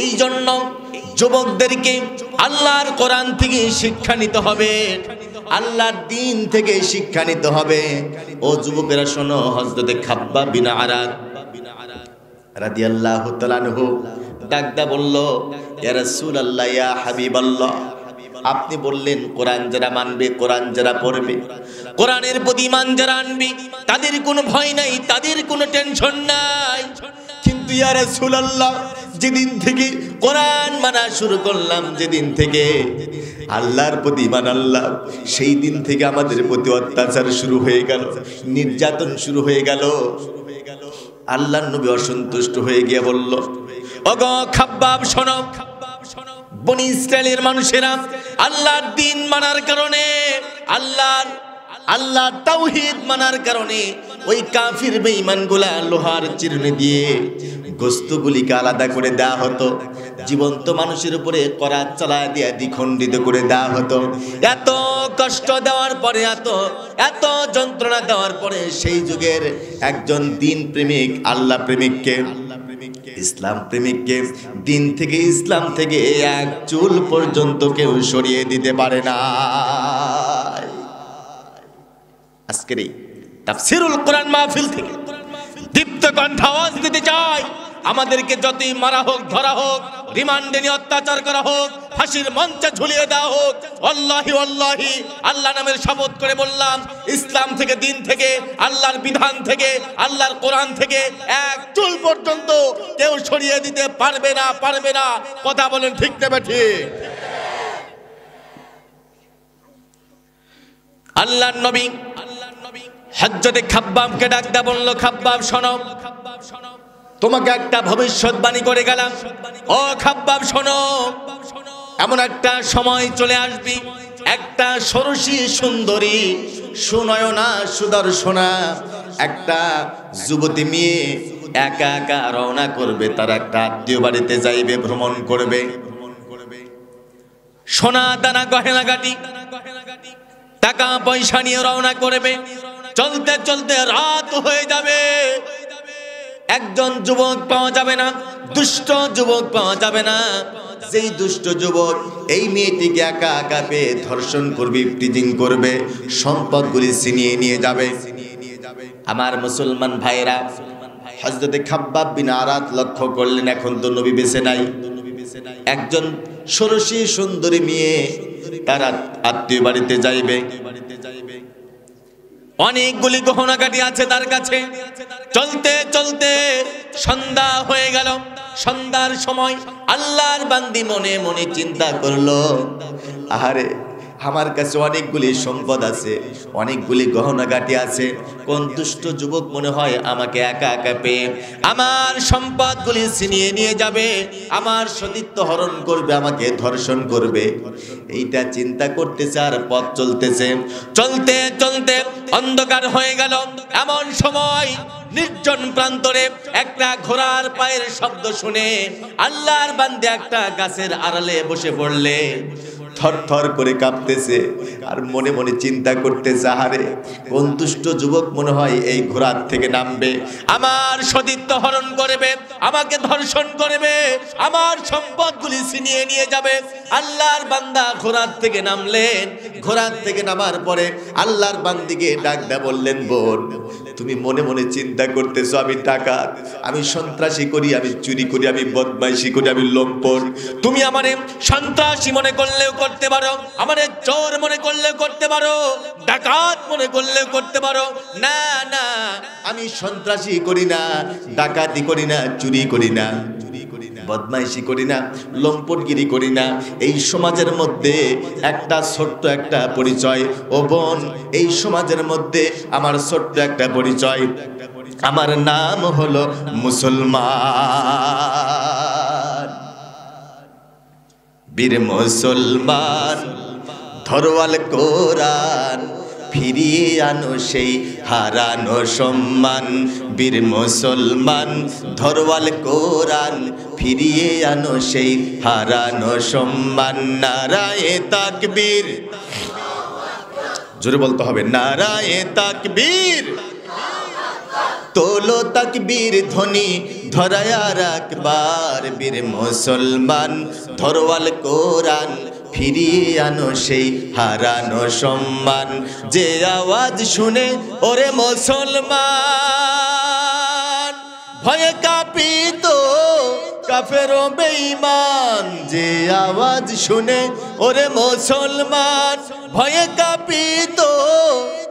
এই জন্য যুবকদেরকে আল্লাহর কোরআন থেকে শিক্ষা নিতে হবে, আল্লাহর দ্বীন থেকে শিক্ষা নিতে হবে। ও যুবকেরা শোনো, হযরতে খাব্বাব বিন আরাদ রাদিয়াল্লাহু তাআলা আনহু ডাকদা বলল, ইয়া রাসূলুল্লাহ, ইয়া হাবিবাল্লাহ, আপনি বললেন কোরআন যারা মানবে, কোরআন যারা পড়বে, কোরআনের প্রতি ঈমান যারা আনবে, তাদের কোনো ভয় নাই, তাদের কোনো টেনশন নাই। কিন্তু ইয়া রাসূলুল্লাহ, যেদিন থেকে কোরআন মানা শুরু করলাম, যেদিন থেকে আল্লাহর প্রতি ঈমান আনলাম, সেই দিন থেকে আমাদের প্রতি অত্যাচার শুরু হয়ে গেল, নির্যাতন শুরু হয়ে গেল। আল্লাহর নবী অসন্তুষ্ট হয়ে গিয়ে বলল, ওগো খাব্বাব শোনো, বনি ইসরাইলের মানুষেরা আল্লাহর দ্বীন মানার কারণে, আল্লাহর তাওহীদ মানার কারণে ওই কাফির বেঈমানগুলা লোহার চিরুনি দিয়ে গোস্তগুলিকে আলাদা করে দেওয়া হতো, জীবন্ত মানুষের উপরে করাত চালায় দিয়ে দ্বিখণ্ডিত করে দেওয়া হতো। এত কষ্ট দেওয়ার পরে, এত যন্ত্রণা দেওয়ার পরে সেই যুগের একজন দ্বীন প্রেমিক, আল্লাহ প্রেমিককে, ইসলাম প্রেমিককে দিন থেকে, ইসলাম থেকে এক চুল পর্যন্ত কেউ সরিয়ে দিতে পারে না। আজকের এই তাফসীরুল কোরআন মাহফিল থেকে দীপ্ত কণ্ঠে আওয়াজ দিতে চাই, আমাদেরকে যতই মারা হোক, ধরা হোক, রিমান্ডে নিয়ে অত্যাচার করা হোক, ফাঁসির মঞ্চে ঝুলিয়ে দেওয়া হোক, ওয়াল্লাহি ওয়াল্লাহি আল্লাহ নামের শপথ করে বললাম, ইসলাম থেকে, দিন থেকে, আল্লাহর বিধান থেকে, আল্লাহর কোরআন থেকে এক চুল পর্যন্ত কেউ সরিয়ে দিতে পারবে না, পারবে না। কথা বলেন ঠিক না ঠিক? আল্লাহর নবী হযরতে খাব্বাবকে ডাকদা বলল, খাব্বাব শোনো, তোমাকে একটা ভবিষ্যৎবাণী করে গেলাম। ও খাব্বাব শোনো, এমন একটা সময় চলে আসবে, একটা ষোড়শী সুন্দরী, সুনয়না, সুদর্শনা একটা যুবতী মেয়ে একা একা রওনা করবে, তার একটা আত্মীয় বাড়িতে যাইবে, ভ্রমণ করবে। সোনা দানা গহেনাগাটি, টাকা পয়সা নিয়ে রওনা করবে। চলতে চলতে রাত হয়ে যাবে, একজন যুবক পাওয়া যাবে না, দুষ্ট যুবক পাওয়া যাবে না, যেই দুষ্ট যুবক এই মেয়েটিকে একা একা পেয়ে ধর্ষণ করবে, ইফটিজিং করবে, সম্পদগুলি ছিনিয়ে নিয়ে যাবে। আমার মুসলমান ভাইরা, হযরতে খাব্বাব বিন আরাত লক্ষ্য করলেন এখন তো নবী বেঁচে নাই। একজন ষোড়শী সুন্দরী মেয়ে তার আত্মীয় বাড়িতে যাইবে, অনেকগুলি গহনাগাটি আছে তার কাছে। চলতে চলতে সন্ধ্যা হয়ে গেল। সন্ধ্যার সময় আল্লাহর বান্দি মনে মনে চিন্তা করলো, আহারে আমার কাছে অনেকগুলি সম্পদ আছে, অনেকগুলি গহনাগাটি আছে, কোন দুষ্ট যুবক মনে হয় আমাকে একা একা পেয়ে আমার সম্পদগুলি ছিনিয়ে নিয়ে যাবে, আমার সতীত্ব হরণ করবে, আমাকে ধর্ষণ করবে। এইটা চিন্তা করতেছে আর পথ চলতেছে। চলতে চলতে অন্ধকার হয়ে গেল। এমন সময় নির্জন প্রান্তরে একটা ঘোড়ার পায়ের শব্দ শুনে আল্লাহর বান্দা একটা গাছের আড়ালে বসে পড়লে থরথর করে কাঁপতেছে আর মনে মনে চিন্তা করতেছে, আহারে কোন দুষ্ট যুবক মনে হয় এই ঘোড়ার থেকে নামবে, আমার সতীত্ব হরণ করবে, আমাকে ধর্ষণ করবে, আমার সম্পদগুলি ছিনিয়ে নিয়ে যাবে। আল্লাহর বান্দা ঘোড়ার থেকে নামলেন। ঘোড়ার থেকে নামার পরে আল্লাহর বান্দিকে ডাক দেয়া বললেন, বোন তুমি মনে মনে চিন্তা করতেছো আমি ডাকাত, আমি সন্ত্রাসী করি, আমি চুরি করি, আমি বদমাইশি করি, আমি লম্পট। তুমি আমারে সন্ত্রাসী মনে করলেও করতে পারো, আমারে চোর মনে করলেও করতে পারো, ডাকাত মনে করলেও করতে পারো। না না, আমি সন্ত্রাসী করি না, ডাকাতি করি না, চুরি করি না, বদমাইশি করি না, লম্পটগিরি করি না। এই সমাজের মধ্যে একটা ছোট্ট একটা পরিচয়, ও বোন এই সমাজের মধ্যে আমার ছোট্ট একটা পরিচয়, আমার নাম হলো মুসলমান। বীর মুসলমান ধরওয়াল কোরআন, ফিরিয়ে আনো সেই হারানো সম্মান। বীর মুসলমান ধরওয়াল কোরআন, ফিরিয়ে আনো সেই হারানো সম্মান। নারায়ে তাকবীর, জোরে বলতে হবে, নারায়ে তাকবীর। তোলো তাকবীর ধ্বনি ধরায়া রাখবার। বীর মুসলমান ধরওয়াল কোরআন, ফিরিয়ে আনো সেই হারানো সম্মান। যে আওয়াজ শুনে ওরে মুসলমান ভয়ে কাঁপিত কাফের ও বেঈমান। যে আওয়াজ শুনে ওরে মুসলমান ভয়ে কাঁপিত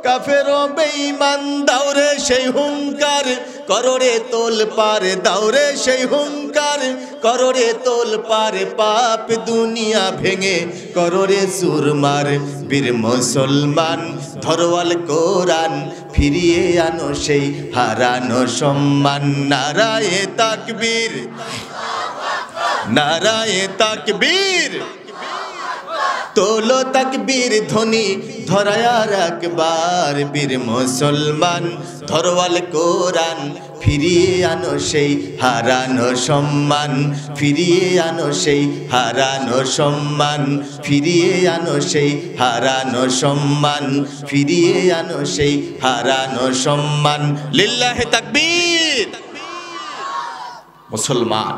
কাফের ও বেঈমান। দাউরে সেই হুঙ্কার কররে তোল পার, দাউরে সেই হুঙ্কার কররে তোল পার। পাপ দুনিয়া ভেঙে কররে চুরমার। বীর মুসলমান ধরওয়াল কোরআন, ফিরিয়ে আনো সেই হারানো সম্মান। নারায়ে তাকবীর, নারায়ে তাকবীর। তোলো তাকবীর ধ্বনি ধরায়া রাখবার। বীর মুসলমান ধরওয়াল কোরআন, ফিরিয়ে আনো সেই হারানো সম্মান। ফিরিয়ে আনো সেই হারানো সম্মান। ফিরিয়ে আনো সেই হারানো সম্মান। ফিরিয়ে আনো সেই হারানো সম্মান। লিল্লাহি তাকবীর। মুসলমান,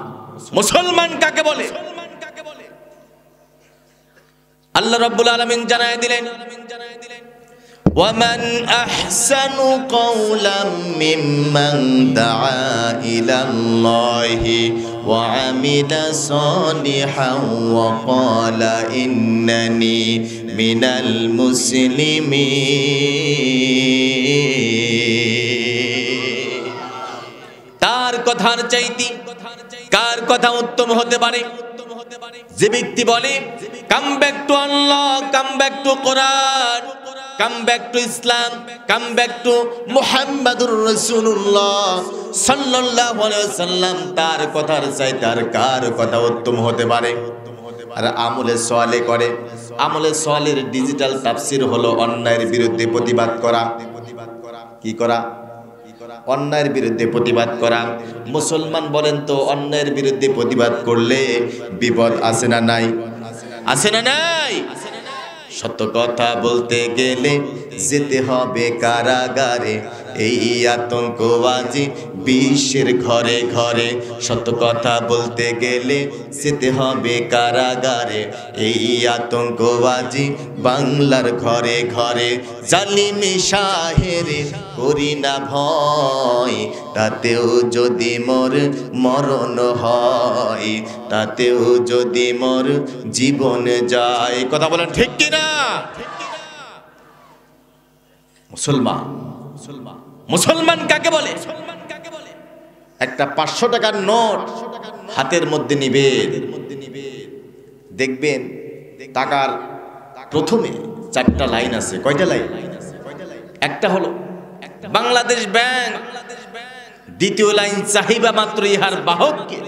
মুসলমান কাকে বলে? আল্লাহ রাব্বুল আলামিন জানায় দিলেন, ওয়ামান আহসানু কাওলাম মিম্মান দাআ ইলাল্লাহি ওয়া আমিলা সালিহান ওয়া ক্বালা ইন্নানি মিনাল মুসলিমিন। তার কথার চাইতে কার কথা উত্তম হতে পারে? যে ব্যক্তি বলে come back to Allah, come back to Quran, come back to Islam, come back to মুহাম্মাদুর রাসূলুল্লাহ সাল্লাল্লাহু আলাইহি ওয়াসাল্লাম, তার কথার চাইতে আর কার কথা উত্তম হতে পারে? আর আমলে সোয়ালে করে। আমলে সোয়ালের ডিজিটাল তাফসীর হলো অন্যায়ের বিরুদ্ধে প্রতিবাদ করা। কি করা? অন্যায়ের বিরুদ্ধে প্রতিবাদ করা। মুসলমান বলেন তো অন্যায়ের বিরুদ্ধে প্রতিবাদ করলে বিপদ আছে না নাই? আছে না নাই? সত্য কথা বলতে গেলে যেতে হবে কারাগারে, এই আতঙ্কবাজি বিশ্বের ঘরে ঘরে, সত্য কথা বলতে গেলে যেতে হবে কারাগারে। এই আতঙ্কবাজি বাংলার ঘরে ঘরে, জালিমি শাহের করি না ভয়, তাতেও যদি মোর মরণ হয়, তাতেও যদি মোর জীবন যায়। কথা বলেন ঠিক কিনা? মুসলমান, মুসলমান কাকে বলে? একটা 500 টাকার নোট হাতের মধ্যে নিবেন, দেখবেন টাকার প্রথমে 4টা লাইন আছে। কয়টা লাইন? একটা হলো বাংলাদেশ ব্যাংক, দ্বিতীয় লাইন চাহিবা মাত্র ইহার বাহককে,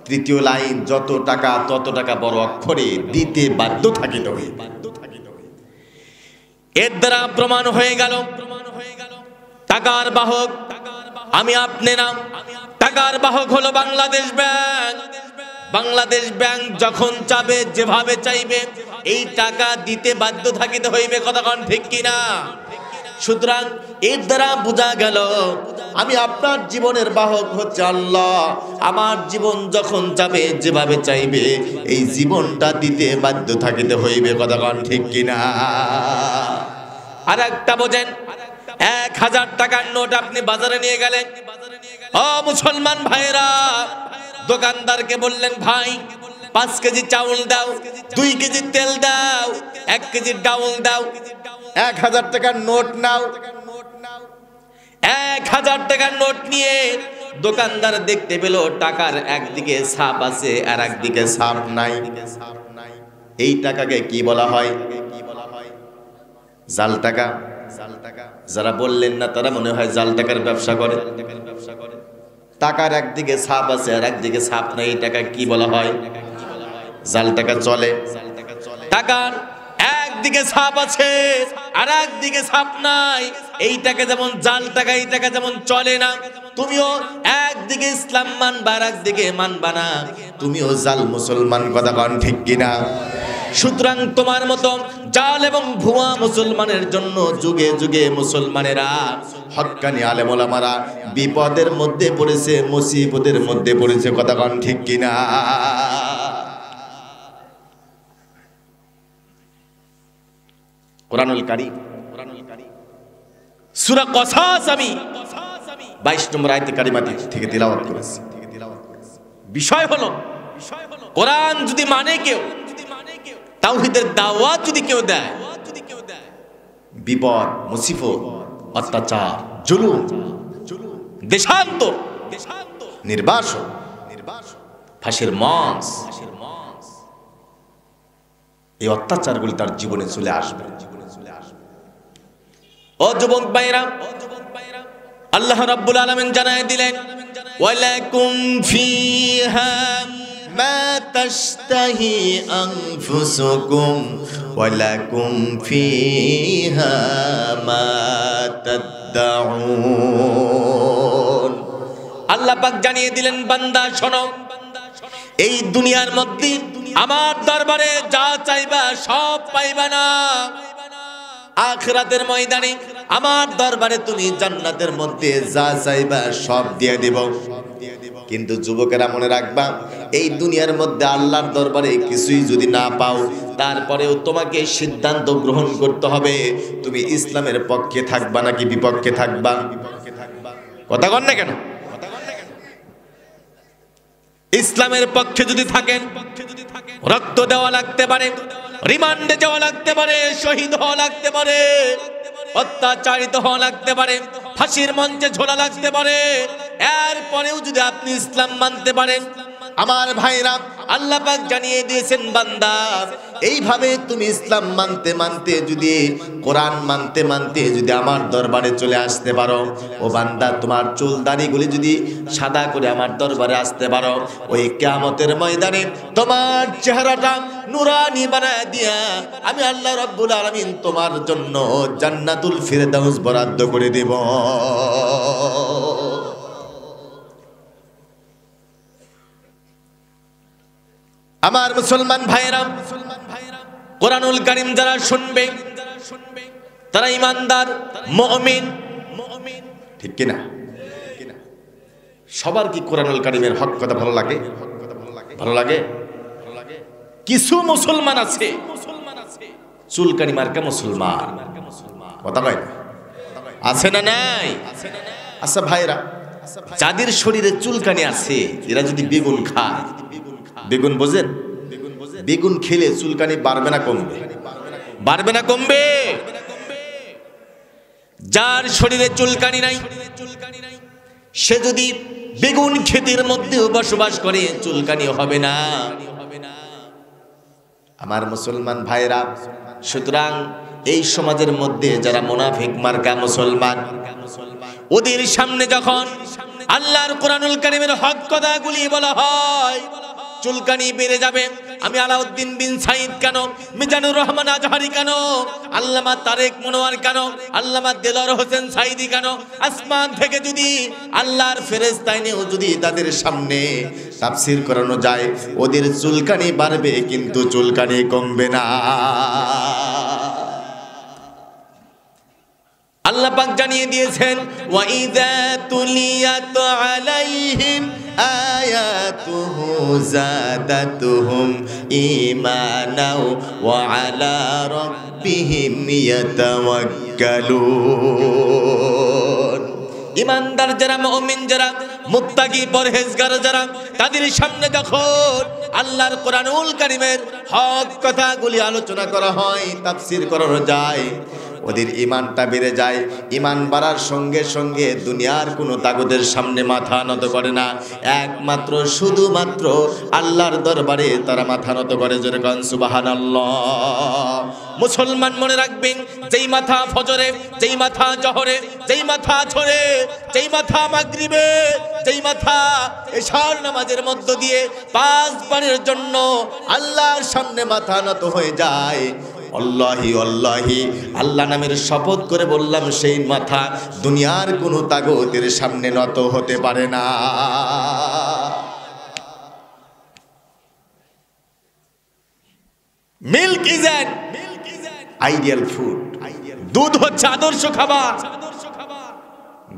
তৃতীয় লাইন যত টাকা তত টাকা বড় অক্ষরে দিতে বাধ্য থাকিতে হইবে। এর দ্বারা প্রমাণ হয়ে গেল টাকার বাহক আমি আপনি না, টাকার বাহক হলো বাংলাদেশ ব্যাংক। বাংলাদেশ ব্যাংক যখন চাবে, যেভাবে চাইবে এই টাকা দিতে বাধ্য থাকিতে হইবে। কথা কোন ঠিক কিনা? সুতরাং এর দ্বারা বোঝা গেল আমি আপনার জীবনের বাহক হচ্ছে আল্লাহ। আমার জীবন যখন যাবে, যেভাবে চাইবে এই জীবনটা দিতে বাধ্য থাকিতে হইবে। কথা কোন ঠিক কিনা? আর একটা বোঝেন, 1000 টাকার নোট আপনি বাজারে নিয়ে গেলেন। ও মুসলমান ভাইরা, দোকানদারকে বললেন ভাই 5 কেজি চাউল দাও, 2 কেজি তেল দাও, 1 কেজি ডাউল দাও। 1000 টাকার নোট নাও। 1000 টাকার নোট নিয়ে দোকানদার দেখতে পেল টাকার একদিকে ছাপ আছে আর একদিকে ছাপ নাই। এই টাকাকে কি বলা হয়? জাল টাকা। যারা বললেন না তারা মনে হয় জাল টাকার ব্যবসা করে। টাকার একদিকে ছাপ আছে আর একদিকে ছাপ নাই, এই টাকা কি বলা হয়? জাল টাকা চলে। টাকার একদিকে ছাপ আছে আর একদিকে ছাপ নাই, এই টাকা যেমন জাল টাকা, এই টাকা যেমন চলে না। তুমিও একদিকে ইসলাম মানবা আর একদিকে মানবা না, তুমিও জাল মুসলমান। কথা কোন ঠিক কিনা? সুতরাং তোমার মতো জাল এবং ভুয়া মুসলমানের জন্য যুগে যুগে মুসলমানেরা, হক্কানি আলেম ওলামারা বিপদের মধ্যে পড়েছে, মুসিবতের মধ্যে পড়েছে। কথা কোন ঠিক কিনা? কোরআনুল কারীম সূরা কসাস আমি 22 নম্বর আয়াতে কারিমাতি থেকে তিলাওয়াত করেছি। বিষয় হলো কোরআন যদি মানে কেউ, তাওহীদের দাওয়াত যদি কেউ দেয়, বিপদ মুসিবত অত্যাচার জুলুম দেশান্তর নির্বাসন ফাঁসির মঞ্চ, এই অত্যাচারগুলি তার জীবনে চলে আসবে। ও যুবক ভাইরা, আল্লাহ রাব্বুল আলামিন জানায় দিলেন ওয়ালাকুম ফিহা মা তাশতাহি আনফুসুকুম ওয়ালাকুম ফিহা মা তাদউন। আল্লাহ পাক জানিয়ে দিলেন বান্দা শোনো, এই দুনিয়ার মধ্যে আমার দরবারে যা চাইবা সব পাইবা না। আখিরাতের ময়দানে আমার দরবারে তুমি জান্নাতের মধ্যে যা চাইবা সব দিয়ে দেব। কিন্তু যুবকেরা মনে রাখবা, এই দুনিয়ার মধ্যে আল্লাহর দরবারে কিছুই যদি না পাও, তারপরেও তোমাকে সিদ্ধান্ত গ্রহণ করতে হবে তুমি ইসলামের পক্ষে থাকবা নাকি বিপক্ষে থাকবা। কথা কন না কেন? ইসলামের পক্ষে যদি থাকেন, রক্ত দেওয়া লাগতে পারে, রিমান্ডে যাওয়া লাগতে পারে, শহীদ হওয়া লাগতে পারে, অত্যাচারিত হওয়া লাগতে পারে, ফাঁসির মঞ্চে ঝোলা লাগতে পারে, এরপরেও যদি আপনি ইসলাম মানতে পারেন, আমার ভাইরা আল্লাহ পাক জানিয়ে দিয়েছেন বান্দা, এইভাবে তুমি ইসলাম মানতে মানতে যদি, কোরআন মানতে মানতে যদি আমার দরবারে চলে আসতে পারো, ও বান্দা তোমার চুল দাড়িগুলি যদি সাদা করে আমার দরবারে আসতে পারো, ওই কিয়ামতের ময়দানে তোমার চেহারাটা নুরানি বানায় দিয়া আমি আল্লাহ রাব্বুল আলামিন তোমার জন্য জান্নাতুল ফিরদাউস বরাদ্দ করে দেব। আমার মুসলমান ভাইরা, কোরআনুল কারীম যারা শুনবে তারা ঈমানদার, মুমিন, ঠিক কিনা? সবার কি কোরআনুল কারীমের হক কথা ভালো লাগে? ভালো লাগে? কিছু মুসলমান আছে চুলকানি মার্কা মুসলমান, কথা কয় না? আছে না নাই? আচ্ছা ভাইরা, যাদের শরীরে চুলকানি আছে এরা যদি বেগুন খায়, বেগুন বোঝেন? বেগুন খেলে চুলকানি বাড়বে না কমবে? বাড়বে না কমবে? যার শরীরে চুলকানি নাই সে যদি বেগুন ক্ষেতের মধ্যেও বসবাস করে চুলকানি হবে না। আমার মুসলমান ভাইরা, সুতরাং এই সমাজের মধ্যে যারা মুনাফিক মার্কা মুসলমান, ওদের সামনে যখন আল্লাহর কোরআনুল কারীমের হক কথাগুলি বলা হয় চুলকানি বেড়ে যাবে। আমি আলাউদ্দিন বিন সাইদ কেন, মিজানুর রহমান আজহারি কেন, আল্লামা তারেক মনোয়ার কেন, আল্লামা দেলোয়ার হোসেন সাইদি কেন, আসমান থেকে যদি আল্লাহর ফেরেশতা এনেও যদি তাদের সামনে তাফসীর করানো যায় ওদের চুলকানি বাড়বে কিন্তু চুলকানি কমবে না। আল্লাহ পাক জানিয়ে দিয়েছেন ওয়া ইযা তুলিয়াত আলাইহিম আয়াতুহু যাদাতুহুম ঈমানাও ওয়া আলা রাব্বিহিম ইয়াতাওয়াক্কালুন। ঈমানদার যারা, মুমিন যারা, মুত্তাকি পরহেজগার যারা, তাদের সামনে যখন আল্লাহর কোরআনুল কারীমের হক কথাগুলি আলোচনা করা হয়, তাফসীর করানো যায়, ওদের ঈমানটা বেড়ে যায়। ঈমান বাড়ার সঙ্গে সঙ্গে দুনিয়ার কোনো তাগুতের সামনে মাথা নত করে না, একমাত্র শুধুমাত্র আল্লাহর দরবারে তারা মাথা নত করে। জোরে কোন সুবহানাল্লাহ। মুসলমান মনে রাখবেন, যেই মাথা ফজরে, যেই মাথা জোহরে, যেই মাথা আসরে, যেই মাথা মাগরিবে, যেই মাথা এশার নামাজের মধ্য দিয়ে 5 বারের জন্য আল্লাহর সামনে মাথা নত হয়ে যায়, আল্লাহি আল্লাহি আল্লাহ নামের শপথ করে বললাম, সেই মাথা দুনিয়ার কোনো তাগুতের সামনে নত হতে পারে না। Milk is an ideal food. দুধ হচ্ছে আদর্শ খাবার।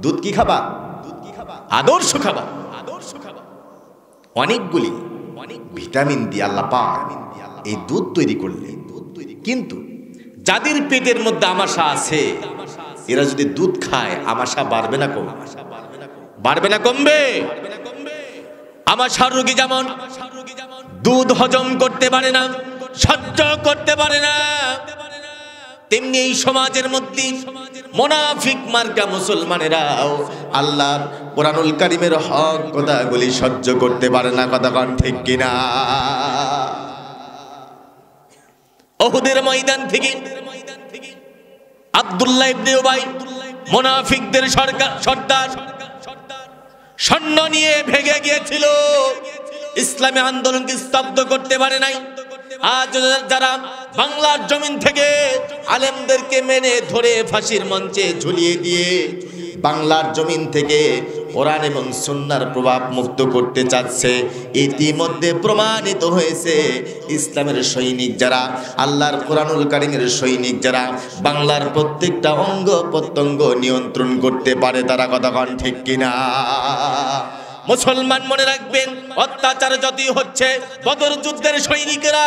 দুধ কি খাবার? আদর্শ খাবার। অনেকগুলি ভিটামিন দিয়ে আল্লাহ পাক এই দুধ তৈরি করলেন। কিন্তু যাদের পেটের মধ্যে আমাশা আছে এরা যদি দুধ খায় আমাশা বাড়বে না কমবে? বাড়বে না কমবে? আমাশার রোগী যেমন দুধ হজম করতে পারে না, সহ্য করতে পারে না, তেমনি এই সমাজের মধ্যে মুনাফিক মার্কা মুসলমানেরাও আল্লাহর কোরআনুল কারীমের হক কথাগুলি সহ্য করতে পারে না। কথা কোন ঠিক কিনা? উহুদের ময়দান থেকে আব্দুল্লাহ ইবনে উবাই মুনাফিকদের সর্দার সৈন্য নিয়ে ভেগে গিয়েছিল, ইসলামী আন্দোলনকে স্তব্ধ করতে পারে নাই। আজ যারা বাংলার জমিন থেকে আলেমদেরকে মেনে ধরে ফাঁসির মঞ্চে ঝুলিয়ে দিয়ে বাংলার জমিন থেকে কোরআন এবং সুন্নাহর প্রভাব মুক্ত করতে চাচ্ছে, ইতিমধ্যে প্রমাণিত হয়েছে ইসলামের সৈনিক যারা, আল্লাহর কোরআনুল কারীমের সৈনিক যারা বাংলার প্রত্যেকটা অঙ্গ প্রত্যঙ্গ নিয়ন্ত্রণ করতে পারে তারা। কথা কোন ঠিক কিনা? মুসলমান মনে রাখবেন, অত্যাচার যতই হচ্ছে, বদর যুদ্ধের সৈনিকেরা,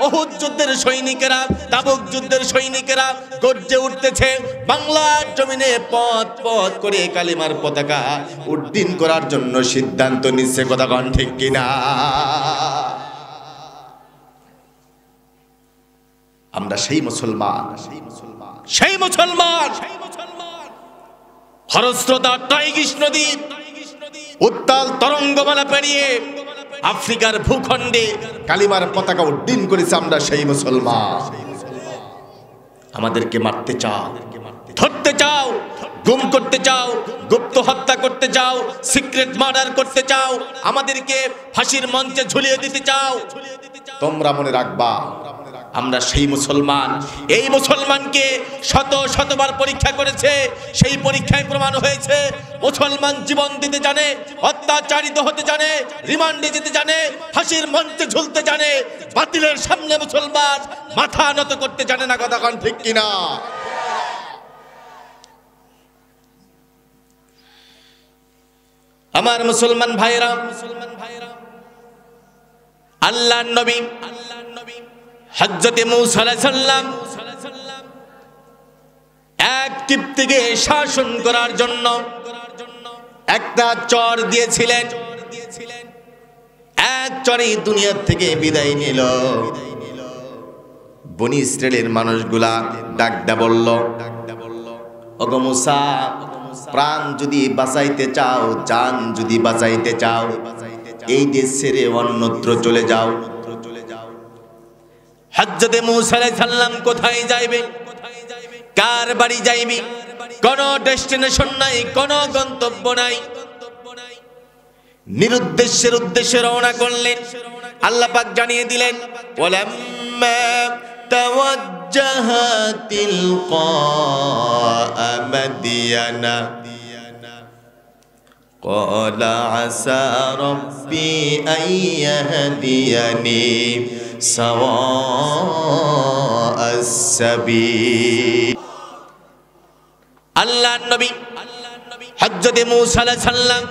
উহুদ যুদ্ধের সৈনিকেরা, তাবুক যুদ্ধের সৈনিকেরা গর্জে উঠতেছে বাংলার জমিনে পথ পথ করে কালিমার পতাকা উড্ডীন করার জন্য সিদ্ধান্ত নিচ্ছে। কথা কোন ঠিক কিনা? আমরা সেই মুসলমান, সেই মুসলমান খরস্রোতা টাইগ্রিস নদীর উত্তাল তরঙ্গমালা পেরিয়ে আফ্রিকার ভূখণ্ডে কালিমার পতাকা উড্ডীন করেছে। আমরা সেই মুসলমান। আমাদেরকে মারতে চাও, ধরতে চাও, গুম করতে চাও, গুপ্ত হত্যা করতে চাও, সিক্রেট মার্ডার করতে চাও, আমাদেরকে ফাঁসির মঞ্চে ঝুলিয়ে দিতে চাও, তোমরা মনে রাখবা আমরা সেই মুসলমান। এই মুসলমানকে শত শতবার পরীক্ষা করেছে, সেই পরীক্ষায় প্রমাণ হয়েছে মুসলমান জীবন দিতে জানে, অত্যাচারিত হতে জানে, রিমান্ডে যেতে জানে, ফাঁসির মঞ্চে ঝুলতে জানে, বাতিলের সামনে মুসলমান মাথা নত করতে জানে না। কথা কোন ঠিক কিনা? আমার মুসলমান ভাইরা, আল্লাহর নবী হযরতে মূসা আলাইহিস সালাম এক কিপ্তিকে শাসন করার জন্য একটা চর দিয়েছিলেন। এক চরে দুনিয়া থেকে বিদায় নিল। বনি ইসরাইলের মানুষগুলা ডাকডা বলল, ওগো মূসা, প্রাণ যদি বাঁচাইতে চাও, জান যদি বাঁচাইতে চাও, এই দেশ ছেড়ে অন্যত্র চলে যাও। হযরতে মূসা আলাইহিস সালাম কোথায় যাইবে, কার বাড়ি যাইবি, কোনো ডেস্টিনেশন নাই, কোনো গন্তব্য নাই। নিরুদ্দেশ্যের উদ্দেশ্যে রওনা করলেন। আল্লাহ পাক জানিয়ে দিলেন, ওয়ালাম্মা তাওয়াজ্জাহা তিলকা মাদিয়ানা ক্বালা আসা রাব্বি আন ইয়াহদিয়ানি সাওয়াআস সাবিল। আল্লাহর নবী হযরতে মূসা আলাইহিস সালাম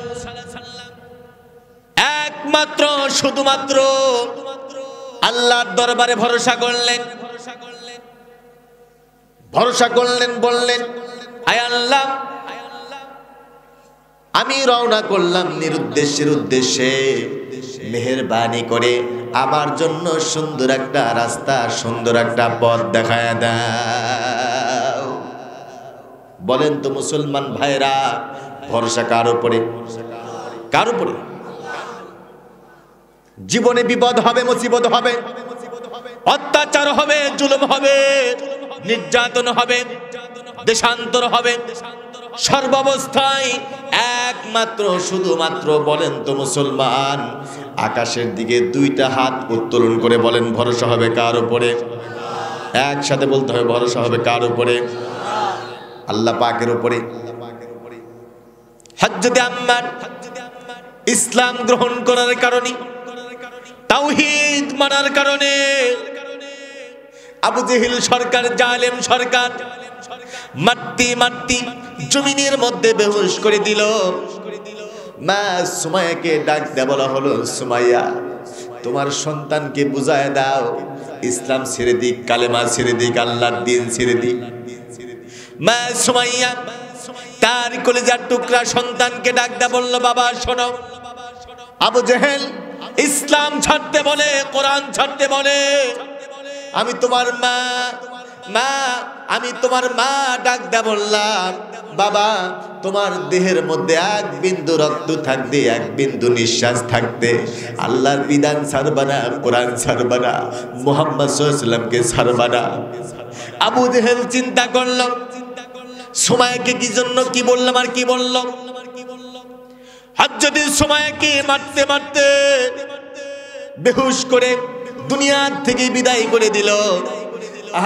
একমাত্র শুধুমাত্র আল্লাহর দরবারে ভরসা করলেন। বললেন, আয় আল্লাহ, আমি রওনা করলাম নিরুদ্দেশ্যের উদ্দেশ্যে, মেহেরবানি করে আমার জন্য সুন্দর একটা রাস্তা, সুন্দর একটা পথ দেখায় দাও। বলেন তো মুসলমান ভাইরা, ভরসা কার উপরে? কার উপরে? জীবনে বিপদ হবে, মুসিবত হবে, অত্যাচার হবে, জুলুম হবে, নির্যাতন হবে, দেশান্তর হবে, সর্বাবস্থায় একমাত্র শুধুমাত্র বলেন তো মুসলমান, আকাশের দিকে দুইটা হাত উত্তোলন করে বলেন, ভরসা হবে কার উপরে? একসাথে বলতে হবে, ভরসা হবে কার উপরে? আল্লাহ পাকের উপরে। হযরতে আম্মার ইসলাম গ্রহণ করার কারণে, তাওহীদ মানার কারণে আবু জেহেল সরকার, জালেম সরকার মারতে জমিনের মধ্যে বেহুশ করে দিল। মা সুমাইয়াকে ডাক দেয়া বলা হলো, সুমাইয়া, তোমার সন্তানকে বুঝায় দাও, ইসলাম ছেড়ে দিক, কালেমা ছেড়ে দিক, আল্লাহর দ্বীন ছেড়ে দিক। মা সুমাইয়া তার কলিজার টুকরা সন্তানকে ডাক দেয়া বলল, বাবা শোনো, আবু জেহেল ইসলাম ছাড়তে বলে, কোরআন ছাড়তে বলে, আমি তোমার মা, আমি তোমার মা ডাক দেয়া বললাম, বাবা, তোমার দেহের মধ্যে এক বিন্দু রক্ত থাকতে, এক বিন্দু নিঃশ্বাস থাকতে আল্লাহর বিধান ছাড়বা না, কোরআন ছাড়বা না, মুহাম্মদ সাল্লাল্লাহু আলাইহি ওয়াসাল্লামকে ছাড়বা না। আবু জেহেল চিন্তা করল, সুমাইয়াকে কি জন্য কি বললাম আর কি বলল। হযরতে সুমাইয়াকে মারতে বেহুশ করে দুনিয়া থেকে বিদায় করে দিল।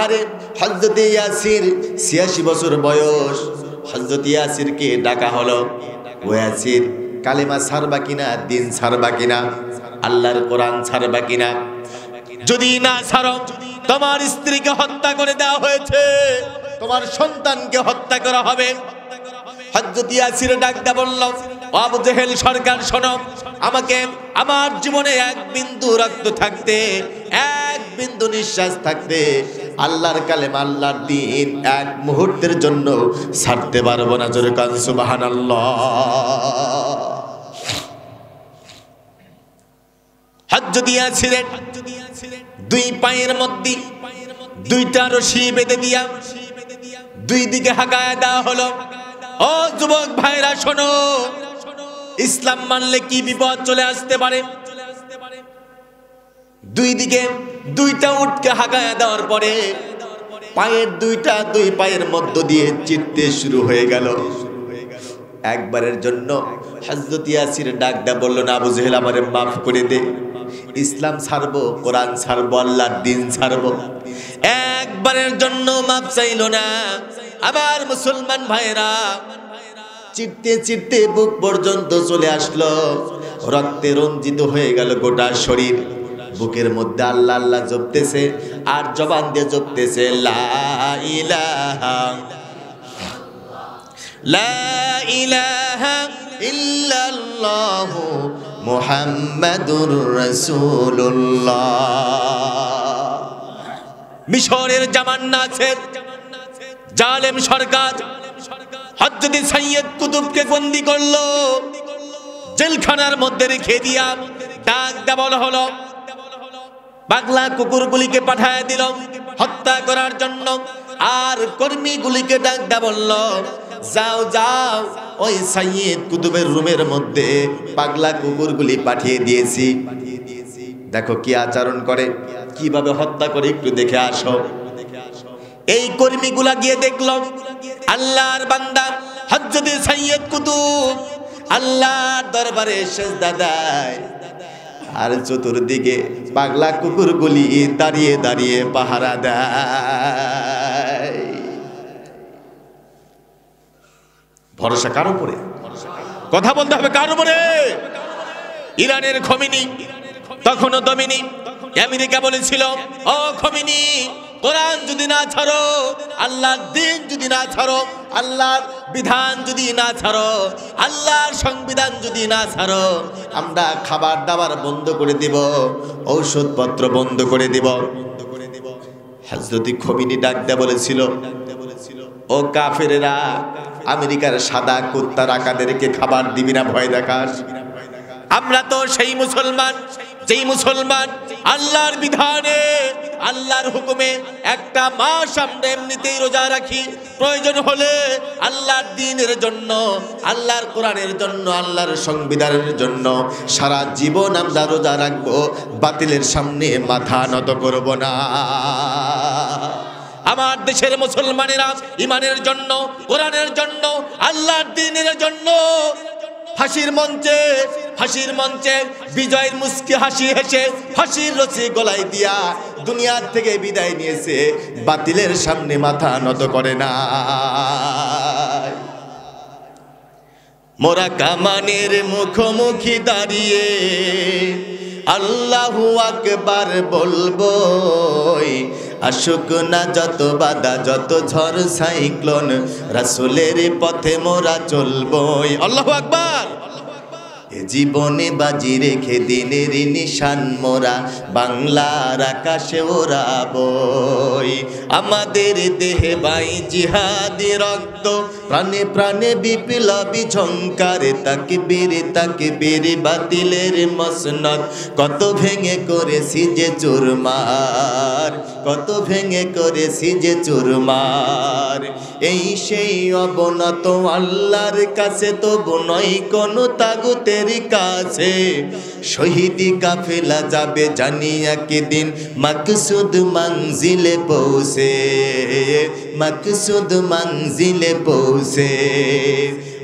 আরে হযরতে ইয়াসির ৮৬ বছর বয়স, হযরতে ইয়াসিরকে ডাকা হলো, ও ইয়াসির, কালেমা ছাড়বা কিনা, দ্বীন ছাড়বা কিনা, আল্লাহর কোরআন ছাড়বা কিনা? যদি না ছাড়ো, তোমার স্ত্রীকে হত্যা করে দেওয়া হয়েছে, তোমার সন্তানকে হত্যা করা হবে। হযরত ইয়াসির ডাক দেয়া বলল, আবু জেহেল সরকার শোনো, আমাকে আমার জীবনে এক বিন্দু রক্ত থাকতে, এক বিন্দু নিঃশ্বাস থাকতে আল্লাহর কালেমা, আল্লাহর দ্বীন এক মুহূর্তের জন্য ছাড়তে পারবো না। জোরে কান সুবহানাল্লাহ। হযরত ইয়াসিরের দুই পায়ের মধ্যে দুইটা রশি বেঁধে দিয়া দুই দিকে হাঁকায় দেওয়া হলো। ও যুবক ভাইরা শোনো, ইসলাম মানলে কি বিপদ চলে আসতে পারে। দুই দিকে দুইটা উটকে হাঁকায় দেওয়ার পরে পায়ের দুই পায়ের মধ্য দিয়ে চিরতে শুরু হয়ে গেল। একবারের জন্য হযরত ইয়াসির ডাক দেয়া বলল, না আবু জেহেল, আমারে মাফ করে দে, ইসলাম ছাড়বো, কোরআন ছাড়বো, আল্লাহর দ্বীন ছাড়বো। একবারের জন্য মাফ চাইল না। আবার মুসলমান ভাইরা চিরতে বুক পর্যন্ত চলে আসলো, রক্তে রঞ্জিত হয়ে গেল গোটা শরীর। বুকের মধ্যে আল্লাহ আল্লাহ জপতেছে আর জবান দিয়ে জপতেছে, লা ইলাহা ইল্লাল্লাহ ইল্লাল্লাহু মুহাম্মাদুর রাসূলুল্লাহ। মিশরের জামান নাসের জালেম সরকার হযরত সৈয়দ কুতুবকে বন্দী করলো, জেলখানার মধ্যে রেখে দিয়া ডাক দেওয়া হলো, পাগলা কুকুরগুলিকে পাঠায় দিল হত্যা করার জন্য। আর কর্মীগুলিকে ডাক দেওয়া বলল, যাও যাও ওই সৈয়দ কুতুবের রুমের মধ্যে পাগলা কুকুরগুলি পাঠিয়ে দিয়েছি, দেখো কি আচরণ করে, কিভাবে হত্যা করে একটু দেখে আসো। এই কর্মীগুলা গিয়ে দেখল আল্লাহর বান্দা হযরত সৈয়দ কুতুব আল্লাহর দরবারে সিজদা দেয়, আর চতুর্দিকে পাগলা কুকুরগুলি দাঁড়িয়ে দাঁড়িয়ে পাহারা দেয়। ভরসা কার উপরে? কথা বলতে হবে কার উপরে? ইরানের খোমেনি, তখনও দমিনি, আমেরিকা বলেছিল, ও খোমেনি, কোরআন যদি না ছাড়ো, আল্লাহর দিন যদি না ছাড়ো, আল্লাহর বিধান যদি না ছাড়ো, আল্লাহর সংবিধান যদি না ছাড়ো, আমরা খাবার দাবার বন্ধ করে দিব, ঔষধপত্র বন্ধ করে দিব। হযরত খোমেনি ডাক দেয়া বলেছিল, ও কাফেরেরা, আমেরিকার সাদা কুত্তা রাখাদেরকে খাবার দিবি না ভয় দেখাস? আমরা তো সেই মুসলমান, যেই মুসলমান আল্লাহর বিধানে, আল্লাহর হুকুমে একটা মাস আমরা এমনিতেই রোজা রাখি, প্রয়োজন হলে আল্লাহর দ্বীনের জন্য, আল্লাহর কোরআনের জন্য, আল্লাহর সংবিধানের জন্য সারা জীবন আমরা রোজা রাখবো, বাতিলের সামনে মাথা নত করব না। আমার দেশের মুসলমানেরা ইমানের জন্য, কোরআনের জন্য, আল্লাহর দ্বীনের জন্য ফাঁসির মঞ্চে বিজয়ের মুস্কি হাসি হেসে ফাঁসির রশি গলায় দিয়া দুনিয়া থেকে বিদায় নিয়েছে, বাতিলের সামনে মাথা নত করে না। মোরা কামানের মুখোমুখি দাঁড়িয়ে আল্লাহু আকবার বলবো, আসুক না যত বাধা, যত ঝড় সাইক্লোন, রাসূলের পথে মোরা চলবই। আল্লাহু আকবার। এ জীবনে বাজি রেখে দিনের নিশান মোরা বাংলার আকাশে ওড়াবই। আমাদের দেহে বাই জিহাদি রক্ত, প্রাণে প্রাণে বিপ্লবী ঝংকারে তাকবীর তাকবীর, বাতিলের মসনদ কত ভেঙে করেছি যে চুরমার, কত ভেঙে করেছি যে চুরমার। এই সেই অবনত আল্লাহর কাছে তবু নয় কোনো তাগুতের কাছে, শহীদি কাফেলা যাবে জানি একদিন মকসুদ মঞ্জিলে পৌঁছে, মকসুদ মঞ্জিলে পৌঁছে।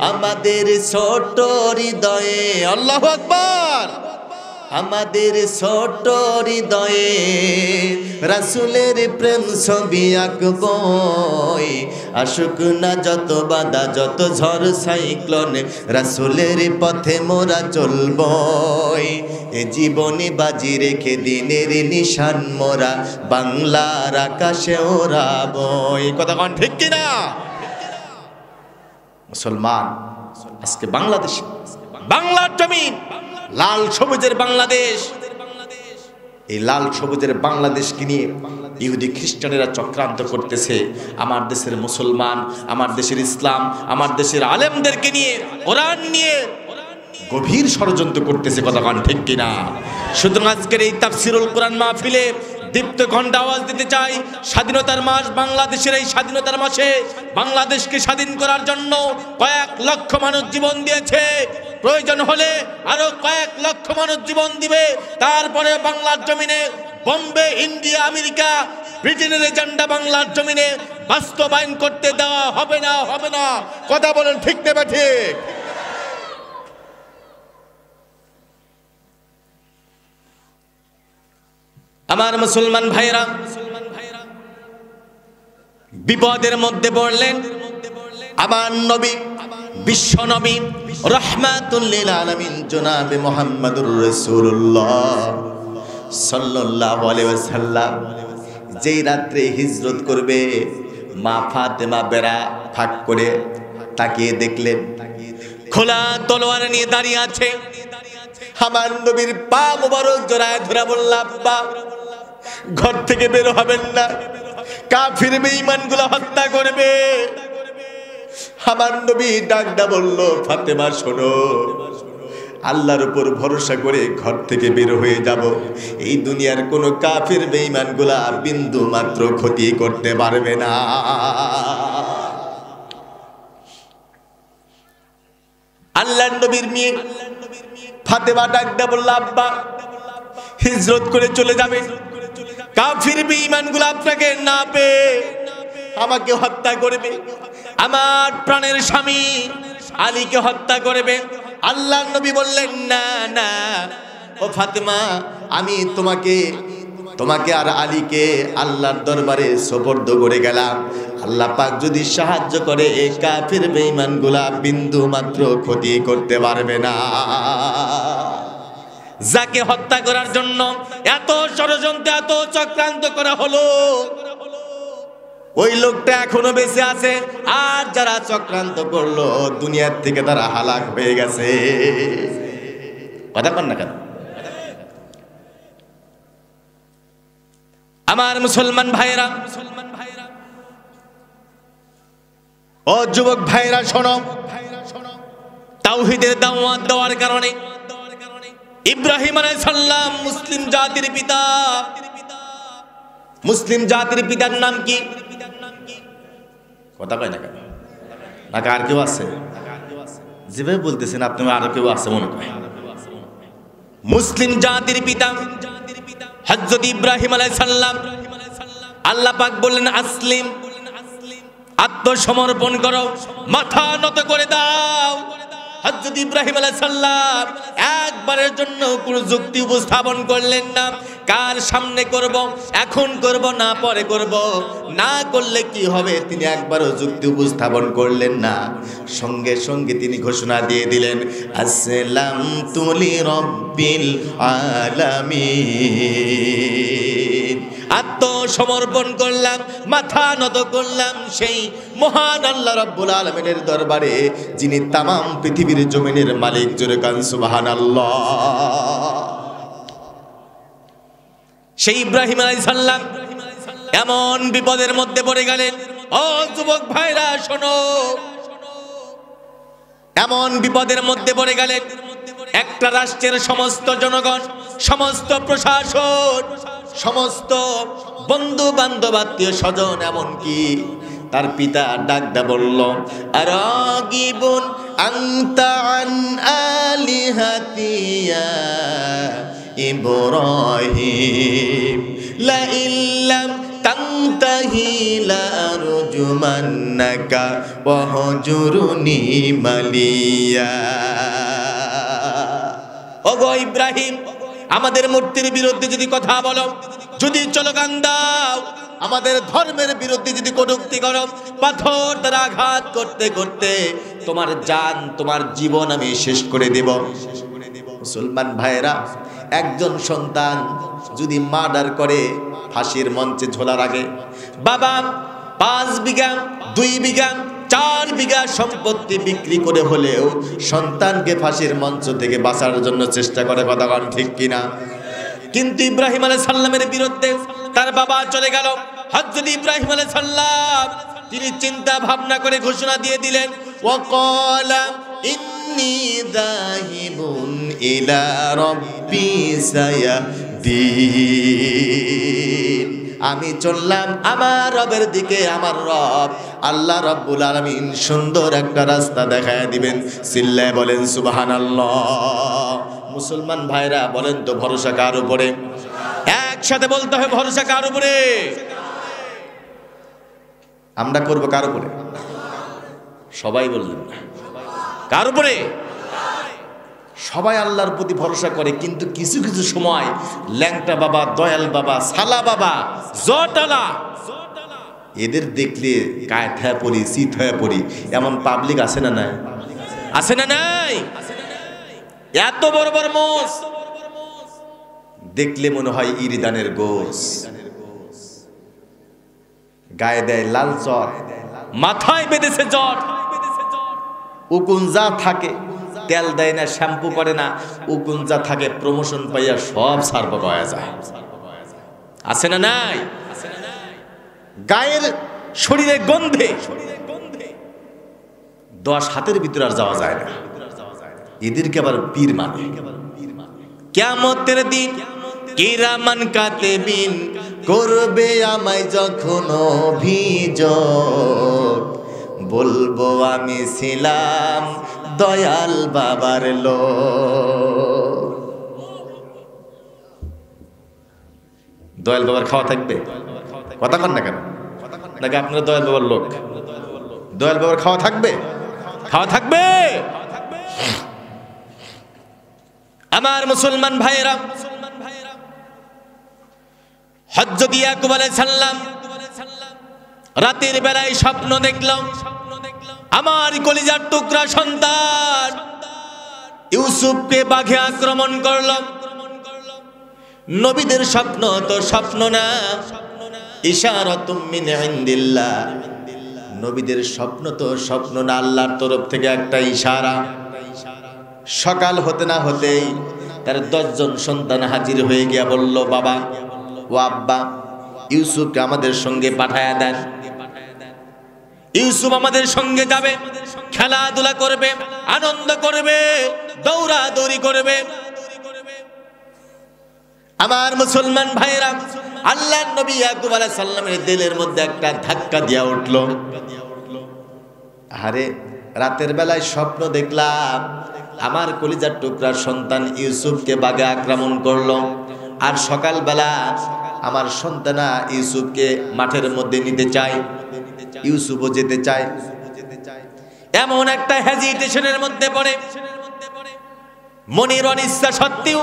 আমাদের ছোট হৃদয়ে, আল্লাহু আকবার, আমাদের ছোট হৃদয়ে রাসূলের প্রেম ছবি আঁকবই। আসুক না যত বাধা, যত ঝড় সাইক্লোন, রাসূলের পথে মোরা চলবই। এ জীবনে বাজি রেখে দিনের নিশান মোরা বাংলার আকাশে ওড়াবই। কথা কোন ঠিক কিনা? মুসলমান আজকে বাংলাদেশে, বাংলার জমিন লাল সবুজের বাংলাদেশ, এই লাল সবুজের বাংলাদেশকে নিয়ে ইহুদি খ্রিস্টানেরা চক্রান্ত করতেছে। আমার দেশের মুসলমান, আমার দেশের ইসলাম, আমার দেশের আলেমদেরকে নিয়ে, কোরআন নিয়ে গভীর ষড়যন্ত্র করতেছে। কথা কান ঠিক কিনা? সুতরাং আজকের এই তাফসিরুল কোরআন মাহফিলে দীপ্ত কণ্ঠে আওয়াজ দিতে চাই, স্বাধীনতার মাস বাংলাদেশের এই স্বাধীনতার মাসে বাংলাদেশকে স্বাধীন করার জন্য কয়েক লক্ষ মানুষ জীবন দিয়েছে, প্রয়োজন হলে আরো কয়েক লক্ষ মানুষ জীবন দিবে। তারপরে বাংলার জমিনে বোম্বে, ইন্ডিয়া, আমেরিকা, ব্রিটেনের এজেন্ডা বাংলার জমিনে বাস্তবায়ন করতে দেওয়া হবে না, হবে না। কথা বলেন ঠিক নেবে ঠিক? আমার মুসলমান ভাইরা বিপদের মধ্যে পড়লেন। আমার নবী, বিশ্ব নবী, রাহমাতুল লিল আলামিন জনাবে মুহাম্মদুর রাসূলুল্লাহ সাল্লাল্লাহু আলাইহি ওয়াসাল্লাম যেই রাত্রে হিজরত করবে, মা ফাতেমা বেড়া ফাঁক করে তাকিয়ে দেখলেন খোলা তলোয়ার নিয়ে দাঁড়িয়ে আছে। আমার নবীর পা মোবারক জড়ায় ধরে বলল, আব্বা ঘর থেকে বের হবেন না, কাফির বেঈমানগুলো হত্যা করবে। আমার নবী ডাকডা বলল, ফাতেমা শোনো, আল্লাহর উপর ভরসা করে ঘর থেকে বের হয়ে যাব। এই দুনিয়ার কোনো কাফির বেঈমানগুলা বিন্দু মাত্র ক্ষতি করতে পারবে না। আল্লাহর নবীর মেয়ে ফাতেমা ডাকডা বলল, আব্বা হিজরত করে চলে যাবে, কাফির বেঈমানগুলো আপনাকে না পেয়ে আমাকে হত্যা করবে, আমার প্রাণের স্বামী আলীকে হত্যা করবে। আল্লাহর নবী বললেন, না না ও ফাতেমা, আমি তোমাকে আর আলীকে আল্লাহর দরবারে সুপর্দ করে গেলাম। আল্লাহ পাক যদি সাহায্য করে এই কাফির বেঈমানগুলা বিন্দু মাত্র ক্ষতি করতে পারবে না। যাকে হত্যা করার জন্য এত ষড়যন্ত্র, এত চক্রান্ত করা হলো, ওই লোকটা এখনো বেঁচে আছে, আর যারা চক্রান্ত করলো দুনিয়ার থেকে তারা হালাক হয়ে গেছে। কথা বল না কেন? আমার মুসলমান ভাইরা ও যুবক ভাইরা শোনো, তাওহীদের দাওয়াত দেওয়ার কারণে ইব্রাহিম আলাইহিস সালাম মুসলিম জাতির পিতা। মুসলিম জাতির পিতার নাম কি? কথা কয় না কেন? নাকি আর কেউ আছে? যেভাবে বলতেছেন আপনি আরো কেউ আছে মনে হয়। মুসলিম জাতির পিতা হযরত ইব্রাহিম আলাইহিস সালাম। আল্লাহ পাক বললেন, আসলিম, আত্মসমর্পণ করো, মাথা নত করে দাও। হযরত ইব্রাহিম আলাইহিস সালাম একবারের জন্য কোনো যুক্তি উপস্থাপন করলেন না। কার সামনে করব, এখন করব না পরে করব, না করলে কি হবে, তিনি একবারও যুক্তি উপস্থাপন করলেন না। সঙ্গে সঙ্গে তিনি ঘোষণা দিয়ে দিলেন, আসলামতু লিরাব্বিল আলামিন। আত্মসমর্পণ করলাম, মাথা নত করলাম সেই মহান আল্লাহ রাব্বুল আলামিনের দরবারে, যিনি তামাম পৃথিবীর জমিনের মালিক। জোরে কান সুবহানাল্লাহ। সেই ইব্রাহিম আলাইহিস সালাম এমন বিপদের মধ্যে পড়ে গেলেন। ও যুবক ভাইরা শোনো, এমন বিপদের মধ্যে পড়ে গেলেন, একটা রাষ্ট্রের সমস্ত জনগণ, সমস্ত প্রশাসন, সমস্ত বন্ধু বান্ধব, আত্মীয় স্বজন, এমনকি তার পিতা ডাকদা বলল, আরাগিবুন আনতা আন আলিহাতিয়া ইব্রাহিম লা ইল্লাম তানতাহি লা আরজুমান্নাকা ওয়াহজুরনি মালিয়া। ওগো ইব্রাহিম, আমাদের মূর্তির বিরুদ্ধে যদি কথা বলো, যদি স্লোগান দাও, আমাদের ধর্মের বিরুদ্ধে যদি কটূক্তি করো, পাথর দ্বারা আঘাত করতে করতে তোমার জান, তোমার জীবন আমি শেষ করে দেব। মুসলমান ভাইরা, একজন সন্তান যদি মার্ডার করে ফাঁসির মঞ্চে ঝোলার আগে বাবা 5 বিঘা 2 বিঘা 4 বিঘা সম্পত্তি বিক্রি করে হলেও সন্তানকে ফাঁসির মঞ্চ থেকে বাঁচার জন্য চেষ্টা করে। কথা বলেন ঠিক কিনা? কিন্তু ইব্রাহিম আলাইহিস সালামের বিরুদ্ধে তার বাবা চলে গেল। হযরত ইব্রাহিম আলাইহিস সালাম তিনি চিন্তা ভাবনা করে ঘোষণা দিয়ে দিলেন, ওয়াকালা ইন্নী যাহিবুন ইলা রাব্বি সায়াহদিন। আমি চললাম আমার রবের দিকে, আমার রব আল্লাহ রাব্বুল আলামিন সুন্দর একটা রাস্তা দেখায় দিবেন। চিল্লায় বলেন সুবহানাল্লাহ। মুসলমান ভাইরা বলেন তো, ভরসা কার উপরে? একসাথে বলতে হবে, ভরসা কার উপরে? আমরা করব কার উপরে? সবাই বললেন না। কার উপরে? সবাই আল্লাহর প্রতি ভরসা করে, কিন্তু কিছু কিছু সময় ল্যাংটা বাবা, দয়াল বাবা, সালা বাবা, জটালা, এদের দেখলে কায় থায় পড়ি, শীত হয়ে পড়ি, এমন পাবলিক আছে না নাই? আছে না নাই? এত বড় বড় মোষ দেখলে মনে হয় ইরিদানের গোস, গায়ে দেয় লাল চট, মাথায় বেঁধেছে জট, উকুন যা থাকে, তেল দেয় না, শ্যাম্পু করে না, উকুন যা থাকে প্রমোশন পাইয়া সব সার্ভ পাওয়া যায়। আছে না নাই? গায়ের শরীরে গন্ধে 10 হাতের ভিতরে আর যাওয়া যায় না। এদেরকে আবার পীর মানে। কিয়ামতের দিন কিরামান কাতিবিন করবে আমায় যখন অভিযোগ, বলবো আমি ছিলাম দয়াল বাবার লোক। দয়াল বাবার খাওয়া থাকবে? কথা কন না কেন? নাকি আপনারা দয়াল বাবার লোক? দয়াল বাবার খাওয়া থাকবে? খাওয়া থাকবে। আমার মুসলমান ভাইয়েরা, হযরত ইয়াকুব আলাইহিস সালাম রাতের বেলায় স্বপ্ন দেখলাম, আমার কলিজার টুকরা সন্তান ইউসুফকে বাঘে আক্রমণ করল। নবীদের স্বপ্ন তো স্বপ্ন না, ইশারাতুম মিন ইনদিল্লাহ। নবীদের স্বপ্ন তো স্বপ্ন না, আল্লাহর তরফ থেকে একটা ইশারা। সকাল হতে না হতেই তার 10 জন সন্তান হাজির হয়ে গিয়া বলল, বাবা ও আব্বা, ইউসুফকে আমাদের সঙ্গে পাঠায়া দেন। ইউসুফ আমাদের সঙ্গে যাবে, খেলাধুলা করবে, আনন্দ করবে, দৌড়াদৌড়ি করবে। আমার মুসলমান ভাইরা, আল্লাহর নবী ইয়াকুব আলাইহিস সালামের দিলের মধ্যে একটা ধাক্কা দিয়া উঠল। আরে রাতের বেলায় স্বপ্ন দেখলাম, আমার কলিজার টুকরার সন্তান ইউসুফকে বাঘে আক্রমণ করলো, আর সকালবেলা আমার সন্তানা ইউসুফকে মাঠের মধ্যে নিতে চায়, ইউসুফও যেতে চায়। এমন একটা হেজিটেশনের মধ্যে পড়ে মনির অনিচ্ছা সত্ত্বেও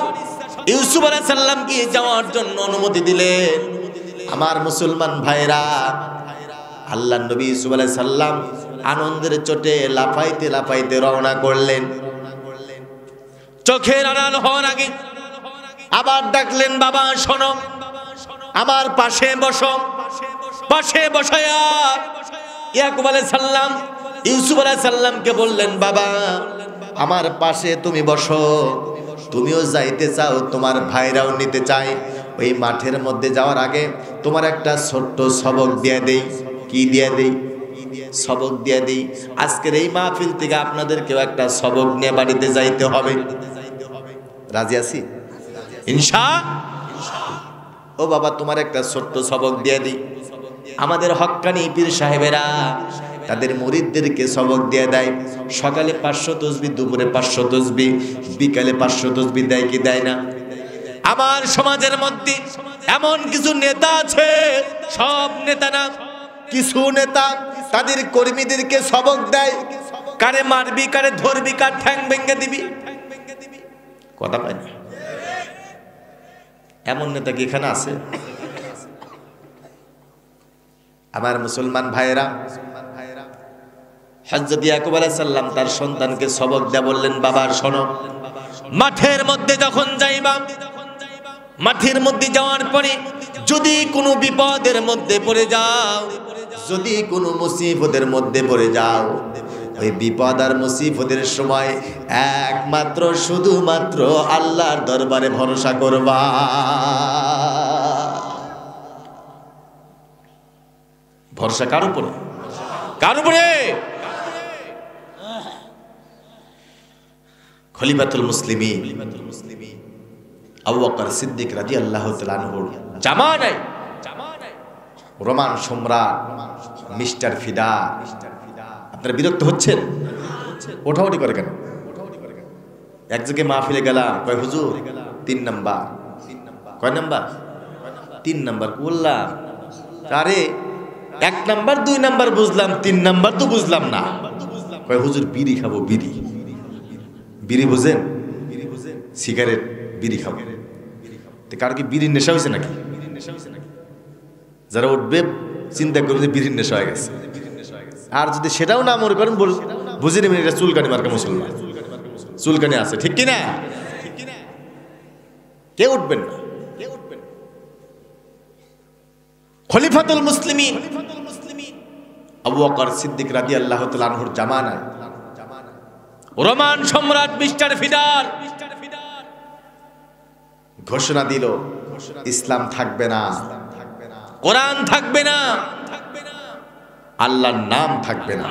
ইউসুফ আলাইহিস সালামকে যাওয়ার জন্য অনুমতি দিলেন। আমার মুসলমান ভাইরা, আল্লাহর নবী ইউসুফ আলাইহিস সালাম আনন্দের চোটে লাফাইতে লাফাইতে রওনা করলেন। চোখের আড়াল হওয়ার আগে আবার ডাকলেন, বাবা শোনো, আমার পাশে বসো। পাশে বসায়া ইয়াকুব আলাইহিস সালাম ইউসুফ আলাইহিস সালামকে বললেন, বাবা আমার পাশে তুমি বসো, তুমিও যাইতে চাও, তোমার ভাইরাও নিতে চায়। ওই মাঠের মধ্যে যাওয়ার আগে তোমার একটা ছোট্ট সবক দিয়ে দেই। কি দিয়ে দেই? সবক দিয়ে দেই। আজকের এই মাহফিল থেকে আপনাদেরকেও একটা সবক নিয়ে বাড়িতে যাইতে হবে। রাজি আছি ইনশাআল্লাহ? ও বাবা, তোমার একটা ছোট্ট সবক দিয়ে দিই। আমাদের হক্কানি পীর সাহেবেরা তাদের মুরিদদেরকে সবক দিয়ে দেয়। সকালে 500 তাসবিহ, দুপুরে 500 তাসবিহ, বিকালে 500 তাসবিহ দেয় কি দেয় না? আমার সমাজের মধ্যে এমন কিছু নেতা আছে, সব নেতা না, কিছু নেতা তাদের কর্মীদেরকে সবক দেয়, কারে মারবি, কারে ধরবি, কার ঠ্যাং ভেঙে দিবি। কথা পাই না? এমন নেতা কি এখানে আছে? আমার মুসলমান ভাইয়েরা, হযরত ইয়াকুব আলাইহিস সালাম তার সন্তানকে সবক দেয়া বললেন, বাবার শোনো, মাঠের মধ্যে যখন যাইবা, মাঠের মধ্যে যাওয়ার পরে যদি কোনো বিপদের মধ্যে পড়ে যাও, যদি কোনো মুসিবতের মধ্যে পড়ে যাও, ওই বিপদ আর মুসিবতের সময় একমাত্র শুধুমাত্র আল্লাহর দরবারে ভরসা করবা। ভরসা কার উপরে? কার উপরে? খলিফাতুল মুসলিমিন আবু বকর সিদ্দিক রাদিয়াল্লাহু তাআলা আনহু জামানায় রোমান সম্রাট মিস্টার ফিদা, আপনারা বিরক্ত হচ্ছেন? ওঠাউঠি করে কেন? এক জায়গায় মাহফিলে গেলাম, কয় হুজুর 3 নাম্বার। কয় নাম্বার? 3 নাম্বার বললাম। আরে 1 নাম্বার 2 নাম্বার বুঝলাম, 3 নাম্বার তো বুঝলাম না। কয় হুজুর বিড়ি খাবো। বিড়ি? বিড়ি বুঝেন? সিগারেট, বিড়ি খাবো। কার কি বিড়ির নেশা হয়েছে নাকি? যারা উঠবে চিন্তা করবে যে বিড়ির নেশা হয়ে গেছে। আর যদি সেটাও না মনে করেন, বুঝে নেবেন এটা চুলকানি মার্কা মুসলমান, চুলকানি আছে। ঠিক কিনা? কেউ উঠবেন না। খলিফাতুল মুসলিমিন আবু বকর সিদ্দিক রাদিয়াল্লাহু তাআলা আনহুর জামানায় রোমান সম্রাট মিস্টার ফিডার ঘোষণা দিল, ইসলাম থাকবে না, কোরআন থাকবে না, আল্লাহর নাম থাকবে না।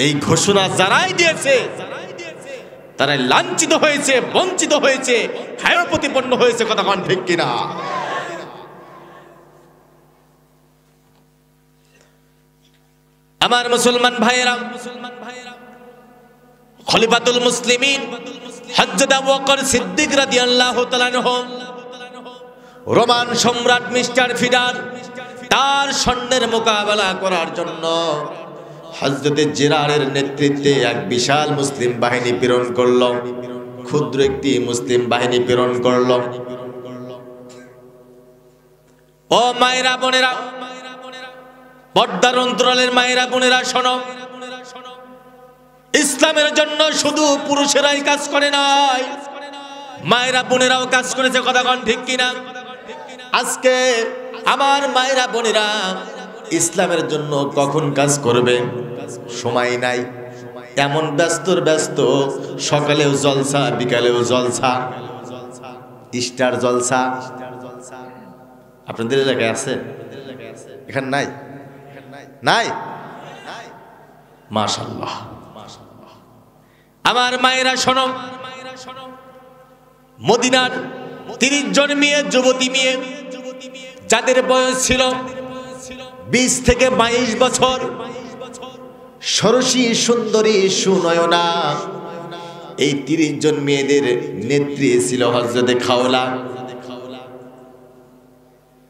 এই ঘোষণা যারাই দিয়েছে তারাই লাঞ্ছিত হয়েছে, বঞ্চিত হয়েছে, হায় প্রতিপন্ন হয়েছে। কথা কোন ঠিক কিনা? আমার মুসলমান ভাইয়েরা, খলিফাতুল মুসলিমিন হযরত আবু বকর সিদ্দিক রাদিয়াল্লাহু তাআলা আনহু রোমান সম্রাট মিস্টার ফিডার তার সৈন্যের মোকাবেলা করার জন্য হযরত জেরারের নেতৃত্বে এক বিশাল মুসলিম বাহিনী প্রেরণ করল, ক্ষুদ্র একটি মুসলিম বাহিনী প্রেরণ করল। ও মায়েরা বোনেরা, পর্দার অন্তরালের মায়েরা বোনেরা শোনো, ইসলামের জন্য শুধু পুরুষেরাই কাজ করে নাই, মায়েরা বোনেরাও কাজ করেছে। কথা কোন ঠিক কিনা? আজকে আমার মায়েরা বোনেরা ইসলামের জন্য কখন কাজ করবে সময় নাই, এমন ব্যস্তর ব্যস্ত, সকালেও জলসা, বিকালেও জলসা, স্টার জলসা। আপনাদের এলাকায় আছে? এখানে নাই? নাই? মাশাআল্লাহ। আমার মায়েরা শোনো, মদিনার 30 জন মেয়ে, যুবতী মেয়ে, যাদের বয়স ছিল 20 থেকে 22 বছর, সরসী সুন্দরী সুনয়না, এই 30 জন মেয়েদের নেত্রী ছিল হযরতে খাওলা।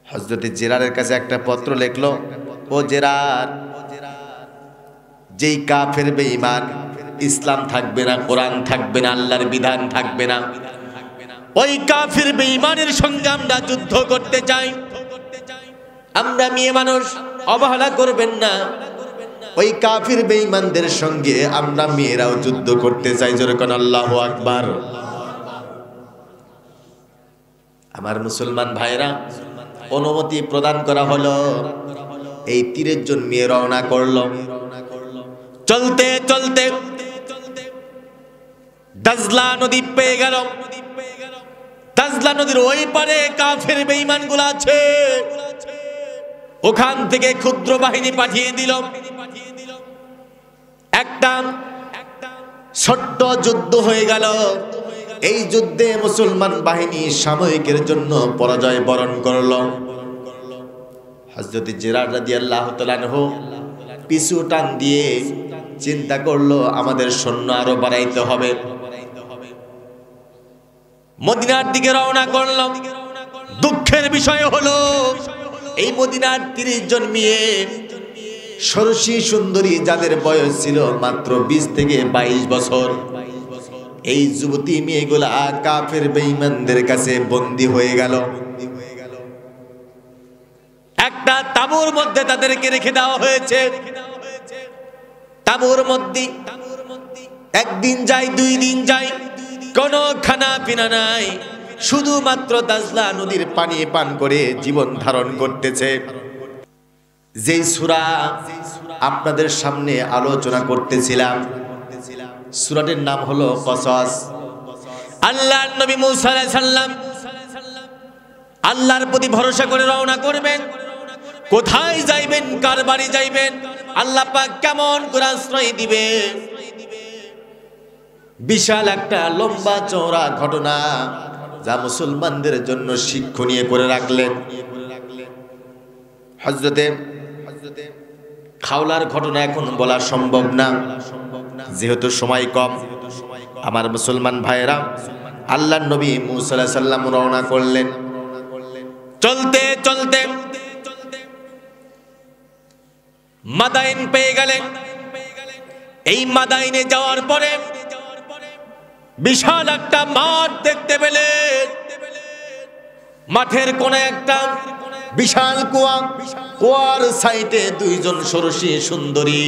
হযরতে জেরারের কাছে একটা পত্র লিখলো, ও জেরার, যেই কাফের বেঈমান ইসলাম থাকবে না, কোরআন থাকবে না, আল্লাহর বিধান থাকবে না, ওই কাফের বেঈমানের সঙ্গে আমরা যুদ্ধ করতে চাই। আমরা মেয়ে মানুষ, অবহেলা করবেন না, ওই কাফের বেঈমানদের সঙ্গে আমরা মেয়েরাও যুদ্ধ করতে চাই। জোরে কোন আল্লাহু আকবার। আমার মুসলমান ভাইরা, অনুমতি প্রদান করা হলো। এই 30 জন মেয়ে রওনা করলো। চলতে চলতে দাজলা নদী পেয়ে গেল। দাজলা নদীর ওই পারে কাফের বেঈমানগুলো আছে, ওখান থেকে ক্ষুদ্র বাহিনী পাঠিয়ে দিল। একটা ছোট্ট যুদ্ধ হয়ে গেল। এই যুদ্ধে মুসলমান বাহিনী সাময়িকের জন্য পরাজয় বরণ করল। হযরত জেরার রাদিয়াল্লাহু তাআলা আনহু পিছু টান দিয়ে চিন্তা করলো, আমাদের সৈন্য আরো বাড়াইতে হবে। মদিনার দিকে রওনা করল। দুঃখের বিষয় হলো, এই মদিনার 30 জন মেয়ে, সরসী সুন্দরী, যাদের বয়স ছিল মাত্র 20 থেকে 22 বছর, এই যুবতী মেয়েগুলা কাফের বেঈমানদের কাছে বন্দী হয়ে গেল। একটা তাঁবুর মধ্যে তাদেরকে রেখে দেওয়া হয়েছে। তাঁবুর মধ্যে একদিন যায়, 2 দিন যায়, কোনো খানা পিনা নাই, শুধুমাত্র দাজলা নদীর পানি পান করে জীবন ধারণ করতেছে। যেই সূরা আপনাদের সামনে আলোচনা করতেছিলাম, সূরাটির নাম হলো কসস। আল্লাহর নবী মুসা আলাইহিস সালাম আল্লাহর প্রতি ভরসা করে রওনা করবেন। কোথায় যাইবেন, কার বাড়ি যাইবেন, আল্লাহ পাক কেমন করে আশ্রয় দিবে, বিশাল একটা লম্বা চওড়া ঘটনা, যা মুসলমানদের জন্য শিক্ষণীয় করে রাখলেন। হযরতে খাওলার ঘটনা এখন বলা সম্ভব না, যেহেতু সময় কম। আমার মুসলমান ভাইয়েরা, আল্লাহর নবী মুসা আলাইহিস সালাম রওনা করলেন। চলতে চলতে মাদাইন পেয়ে গেলেন। এই মাদাইনে যাওয়ার পরে বিশাল একটা মাঠ দেখতে পেলেন। মাঠের কোণে একটা বিশাল কুয়া, কুয়ার সাইডে 2 জন সরসী সুন্দরী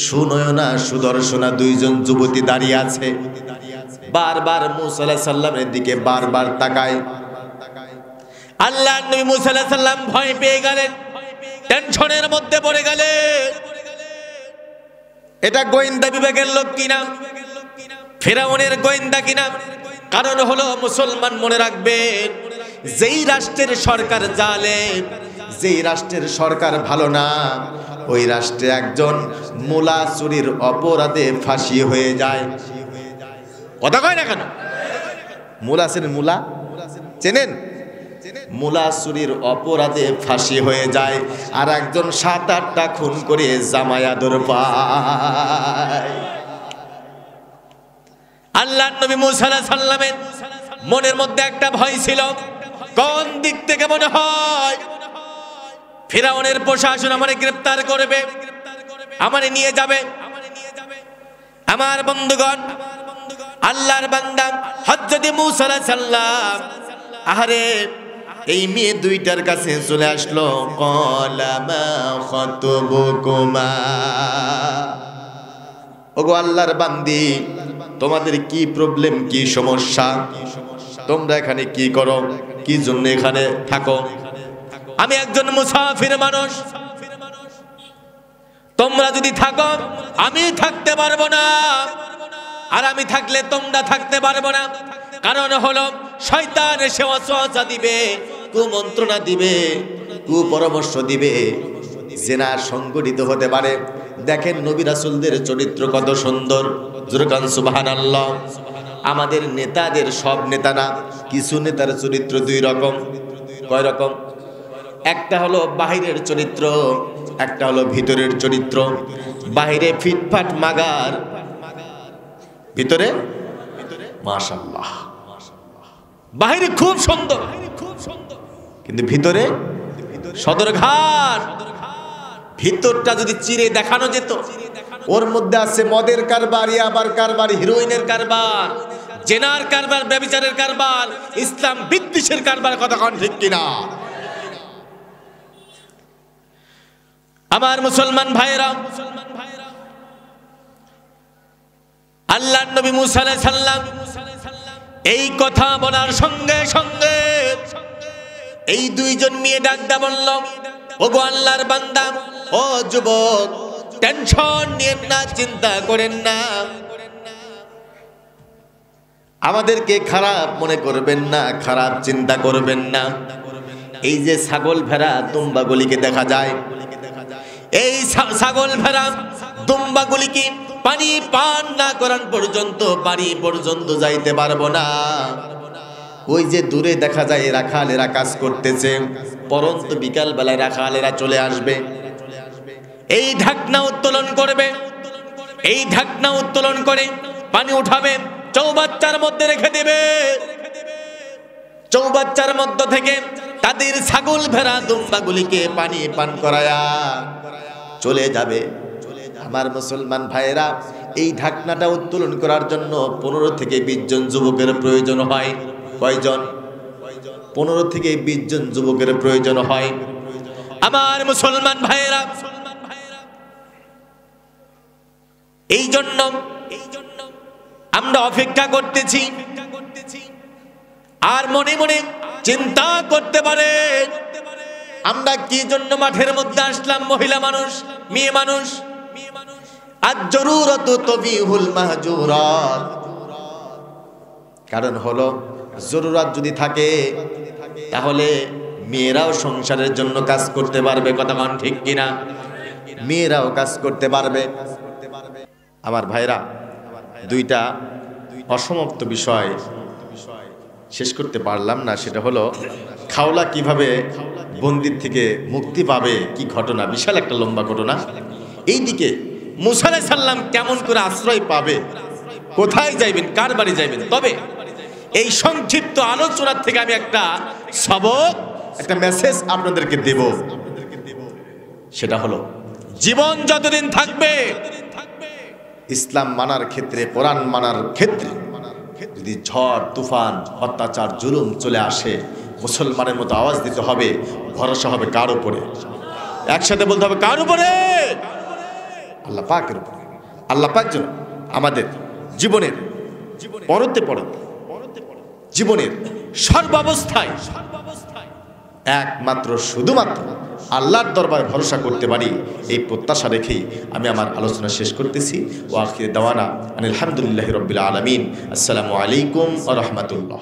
সুনয়না সুদর্শনা 2 জন যুবতী দাঁড়িয়ে আছে। বারবার মুসা আলাইহিস সালামের দিকে বারবার তাকায়। আল্লাহর নবী মুসা আলাইহিস সালাম ভয় পেয়ে গেলেন, টেনশনের মধ্যে পড়ে গেলেন। এটা গোয়েন্দা বিভাগের লোক কিনা, ফেরাউনের গোয়েন্দা কিনা? কারণ হলো মুসলমান মনে রাখবেন, যেই রাষ্ট্রের সরকার জালেম, যেই রাষ্ট্রের সরকার ভালো না, ওই রাষ্ট্রে একজন মূলা চুরির অপরাধে ফাঁসি হয়ে যায়। কথা কয় না কেন? মূলা চেনেন? মূলা চেনেন? মূলা চুরির অপরাধে ফাঁসি হয়ে যায়, আর একজন 7-8টা খুন করে জামায়াদর পায়। আল্লাহর নবী মুসা আলাইহিস সালামের মনের মধ্যে একটা ভয় ছিল, কোন দিক থেকে মনে হয় ফিরাউনের প্রশাসন আমারে গ্রেফতার করবে, আমারে নিয়ে যাবে। আমার বন্ধুগণ, আল্লাহর বান্দা হযরত মুসা আলাইহিস সালাম আহারে এই মেয়ে দুইটার কাছে চলে আসলো। ক্বালা মা খাতুবুকুমা, ওগো আল্লাহর বান্দি, তোমাদের কি প্রবলেম, কি সমস্যা? তোমরা এখানে কি করো, কি জন্য এখানে থাকো? আমি একজন মুসাফির মানুষ, তোমরা যদি থাকো আমি থাকতে পারবো না, আর আমি থাকলে তোমরা থাকতে পারবো না। কারণ হলো শয়তান এসে ওয়াসওয়াসা দিবে, কুমন্ত্রণা দিবে, কুপরামর্শ দিবে, জিনা সংগঠিত হতে পারে। দেখেন নবী রাসূলদের চরিত্র কত সুন্দর, জোরে কান সুবহানাল্লাহ। আমাদের নেতাদের, সব নেতা না, কিছু নেতার চরিত্র দুই রকম। কয় রকম? একটা হলো বাহিরের চরিত্র, একটা হলো ভিতরের চরিত্র। বাহিরে ফিটফাট মাগার, ভিতরে মাশাআল্লাহ, বাহিরে খুব সুন্দর, কিন্তু ভিতরে সদরঘাট। ভিতরটা যদি চিরে দেখানো যেত, ওর মধ্যে আছে মদের কারবার, ইয়াবার কারবার, হিরোইনের কারবার, জেনার কারবার, ব্যভিচারের কারবার, ইসলাম বিদ্বেষের কারবার। কথা কোন ঠিক কিনা? আমার মুসলমান ভাইরা, আল্লাহর নবী মুসা আলাইহিস সালাম এই কথা বলার সঙ্গে সঙ্গে এই দুইজন মেয়ে ডাকদা বলল, ওগো আল্লাহর বান্দা, ও যুবক, টেনশন নিয়েন না, চিন্তা করেন না, আমাদেরকে খারাপ মনে করবেন না, খারাপ চিন্তা করবেন না। এই যে ছাগল ভেড়া দুম্বাগুলিকে দেখা যায়, এই ছাগল ভেড়া দুম্বাগুলিকে পানি পান না করান পর্যন্ত বাড়ি পর্যন্ত যাইতে পারবো না। ওই যে দূরে দেখা যায় রাখালেরা কাজ করতেছে, পরন্ত বিকাল বেলায় রাখালেরা চলে আসবে, এই ঢাকনা উত্তোলন করবে, এই ঢাকনা উত্তোলন করে পানি উঠাবে, চৌবাচ্চার মধ্যে রেখে দেবে। চৌবাচ্চার মধ্য থেকে তাদের ছাগল ভেড়া দুম্বাগুলিকে পানি পান করায়া চলে যাবে। আমার মুসলমান ভাইয়েরা, এই ঢাকনাটা উত্তোলন করার জন্য 15 থেকে 20 জন যুবকের প্রয়োজন হয়। কয়জন? 15 থেকে 20 জন যুবকের প্রয়োজন হয়। আমার মুসলমান ভাইয়েরা, এই জন্য আমরা অপেক্ষা করতেছি, আর মনে মনে চিন্তা করতে পারে আমরা কি জন্য মাঠের মধ্যে আসলাম? মহিলা মানুষ, মেয়ে মানুষ। আজ-জরুরাতু তুবিহুল মাহজুরাত, কারণ হলো জরুরত যদি থাকে তাহলে মেয়েরাও সংসারের জন্য কাজ করতে পারবে। কথা কোন ঠিক কিনা? মেয়েরাও কাজ করতে পারবে। আমার ভাইরা, দুইটা অসমাপ্ত বিষয় শেষ করতে পারলাম না, সেটা হলো খাওলা কিভাবে বন্দির থেকে মুক্তি পাবে, কি ঘটনা, বিশাল একটা লম্বা ঘটনা। এইদিকে মুসা আলাইহিস সালাম কেমন করে আশ্রয় পাবে, কোথায় যাইবেন, কার বাড়ি যাইবেন। তবে এই সংক্ষিপ্ত আলোচনা থেকে আমি একটা সবক, একটা মেসেজ আপনাদেরকে দেব। সেটা হলো, জীবন যতদিন থাকবে ইসলাম মানার ক্ষেত্রে, কোরআন মানার ক্ষেত্রে যদি ঝড় তুফান অত্যাচার জুলুম চলে আসে, মুসলমানের মতো আওয়াজ দিতে হবে। ভরসা হবে কার উপরে? একসাথে বলতে হবে কার উপরে? আল্লাহ পাকের উপরে। আল্লাহ পাক যেন আমাদের জীবনের পরতে জীবনের সর্বাবস্থায় একমাত্র শুধুমাত্র আল্লাহর দরবারে ভরসা করতে পারি, এই প্রত্যাশা রেখেই আমি আমার আলোচনা শেষ করতেছি। ওয়া আখির দাওয়ানা আলহামদুলিল্লাহি রাব্বিল আলামিন। আসসালামু আলাইকুম ওয়া রাহমাতুল্লাহ।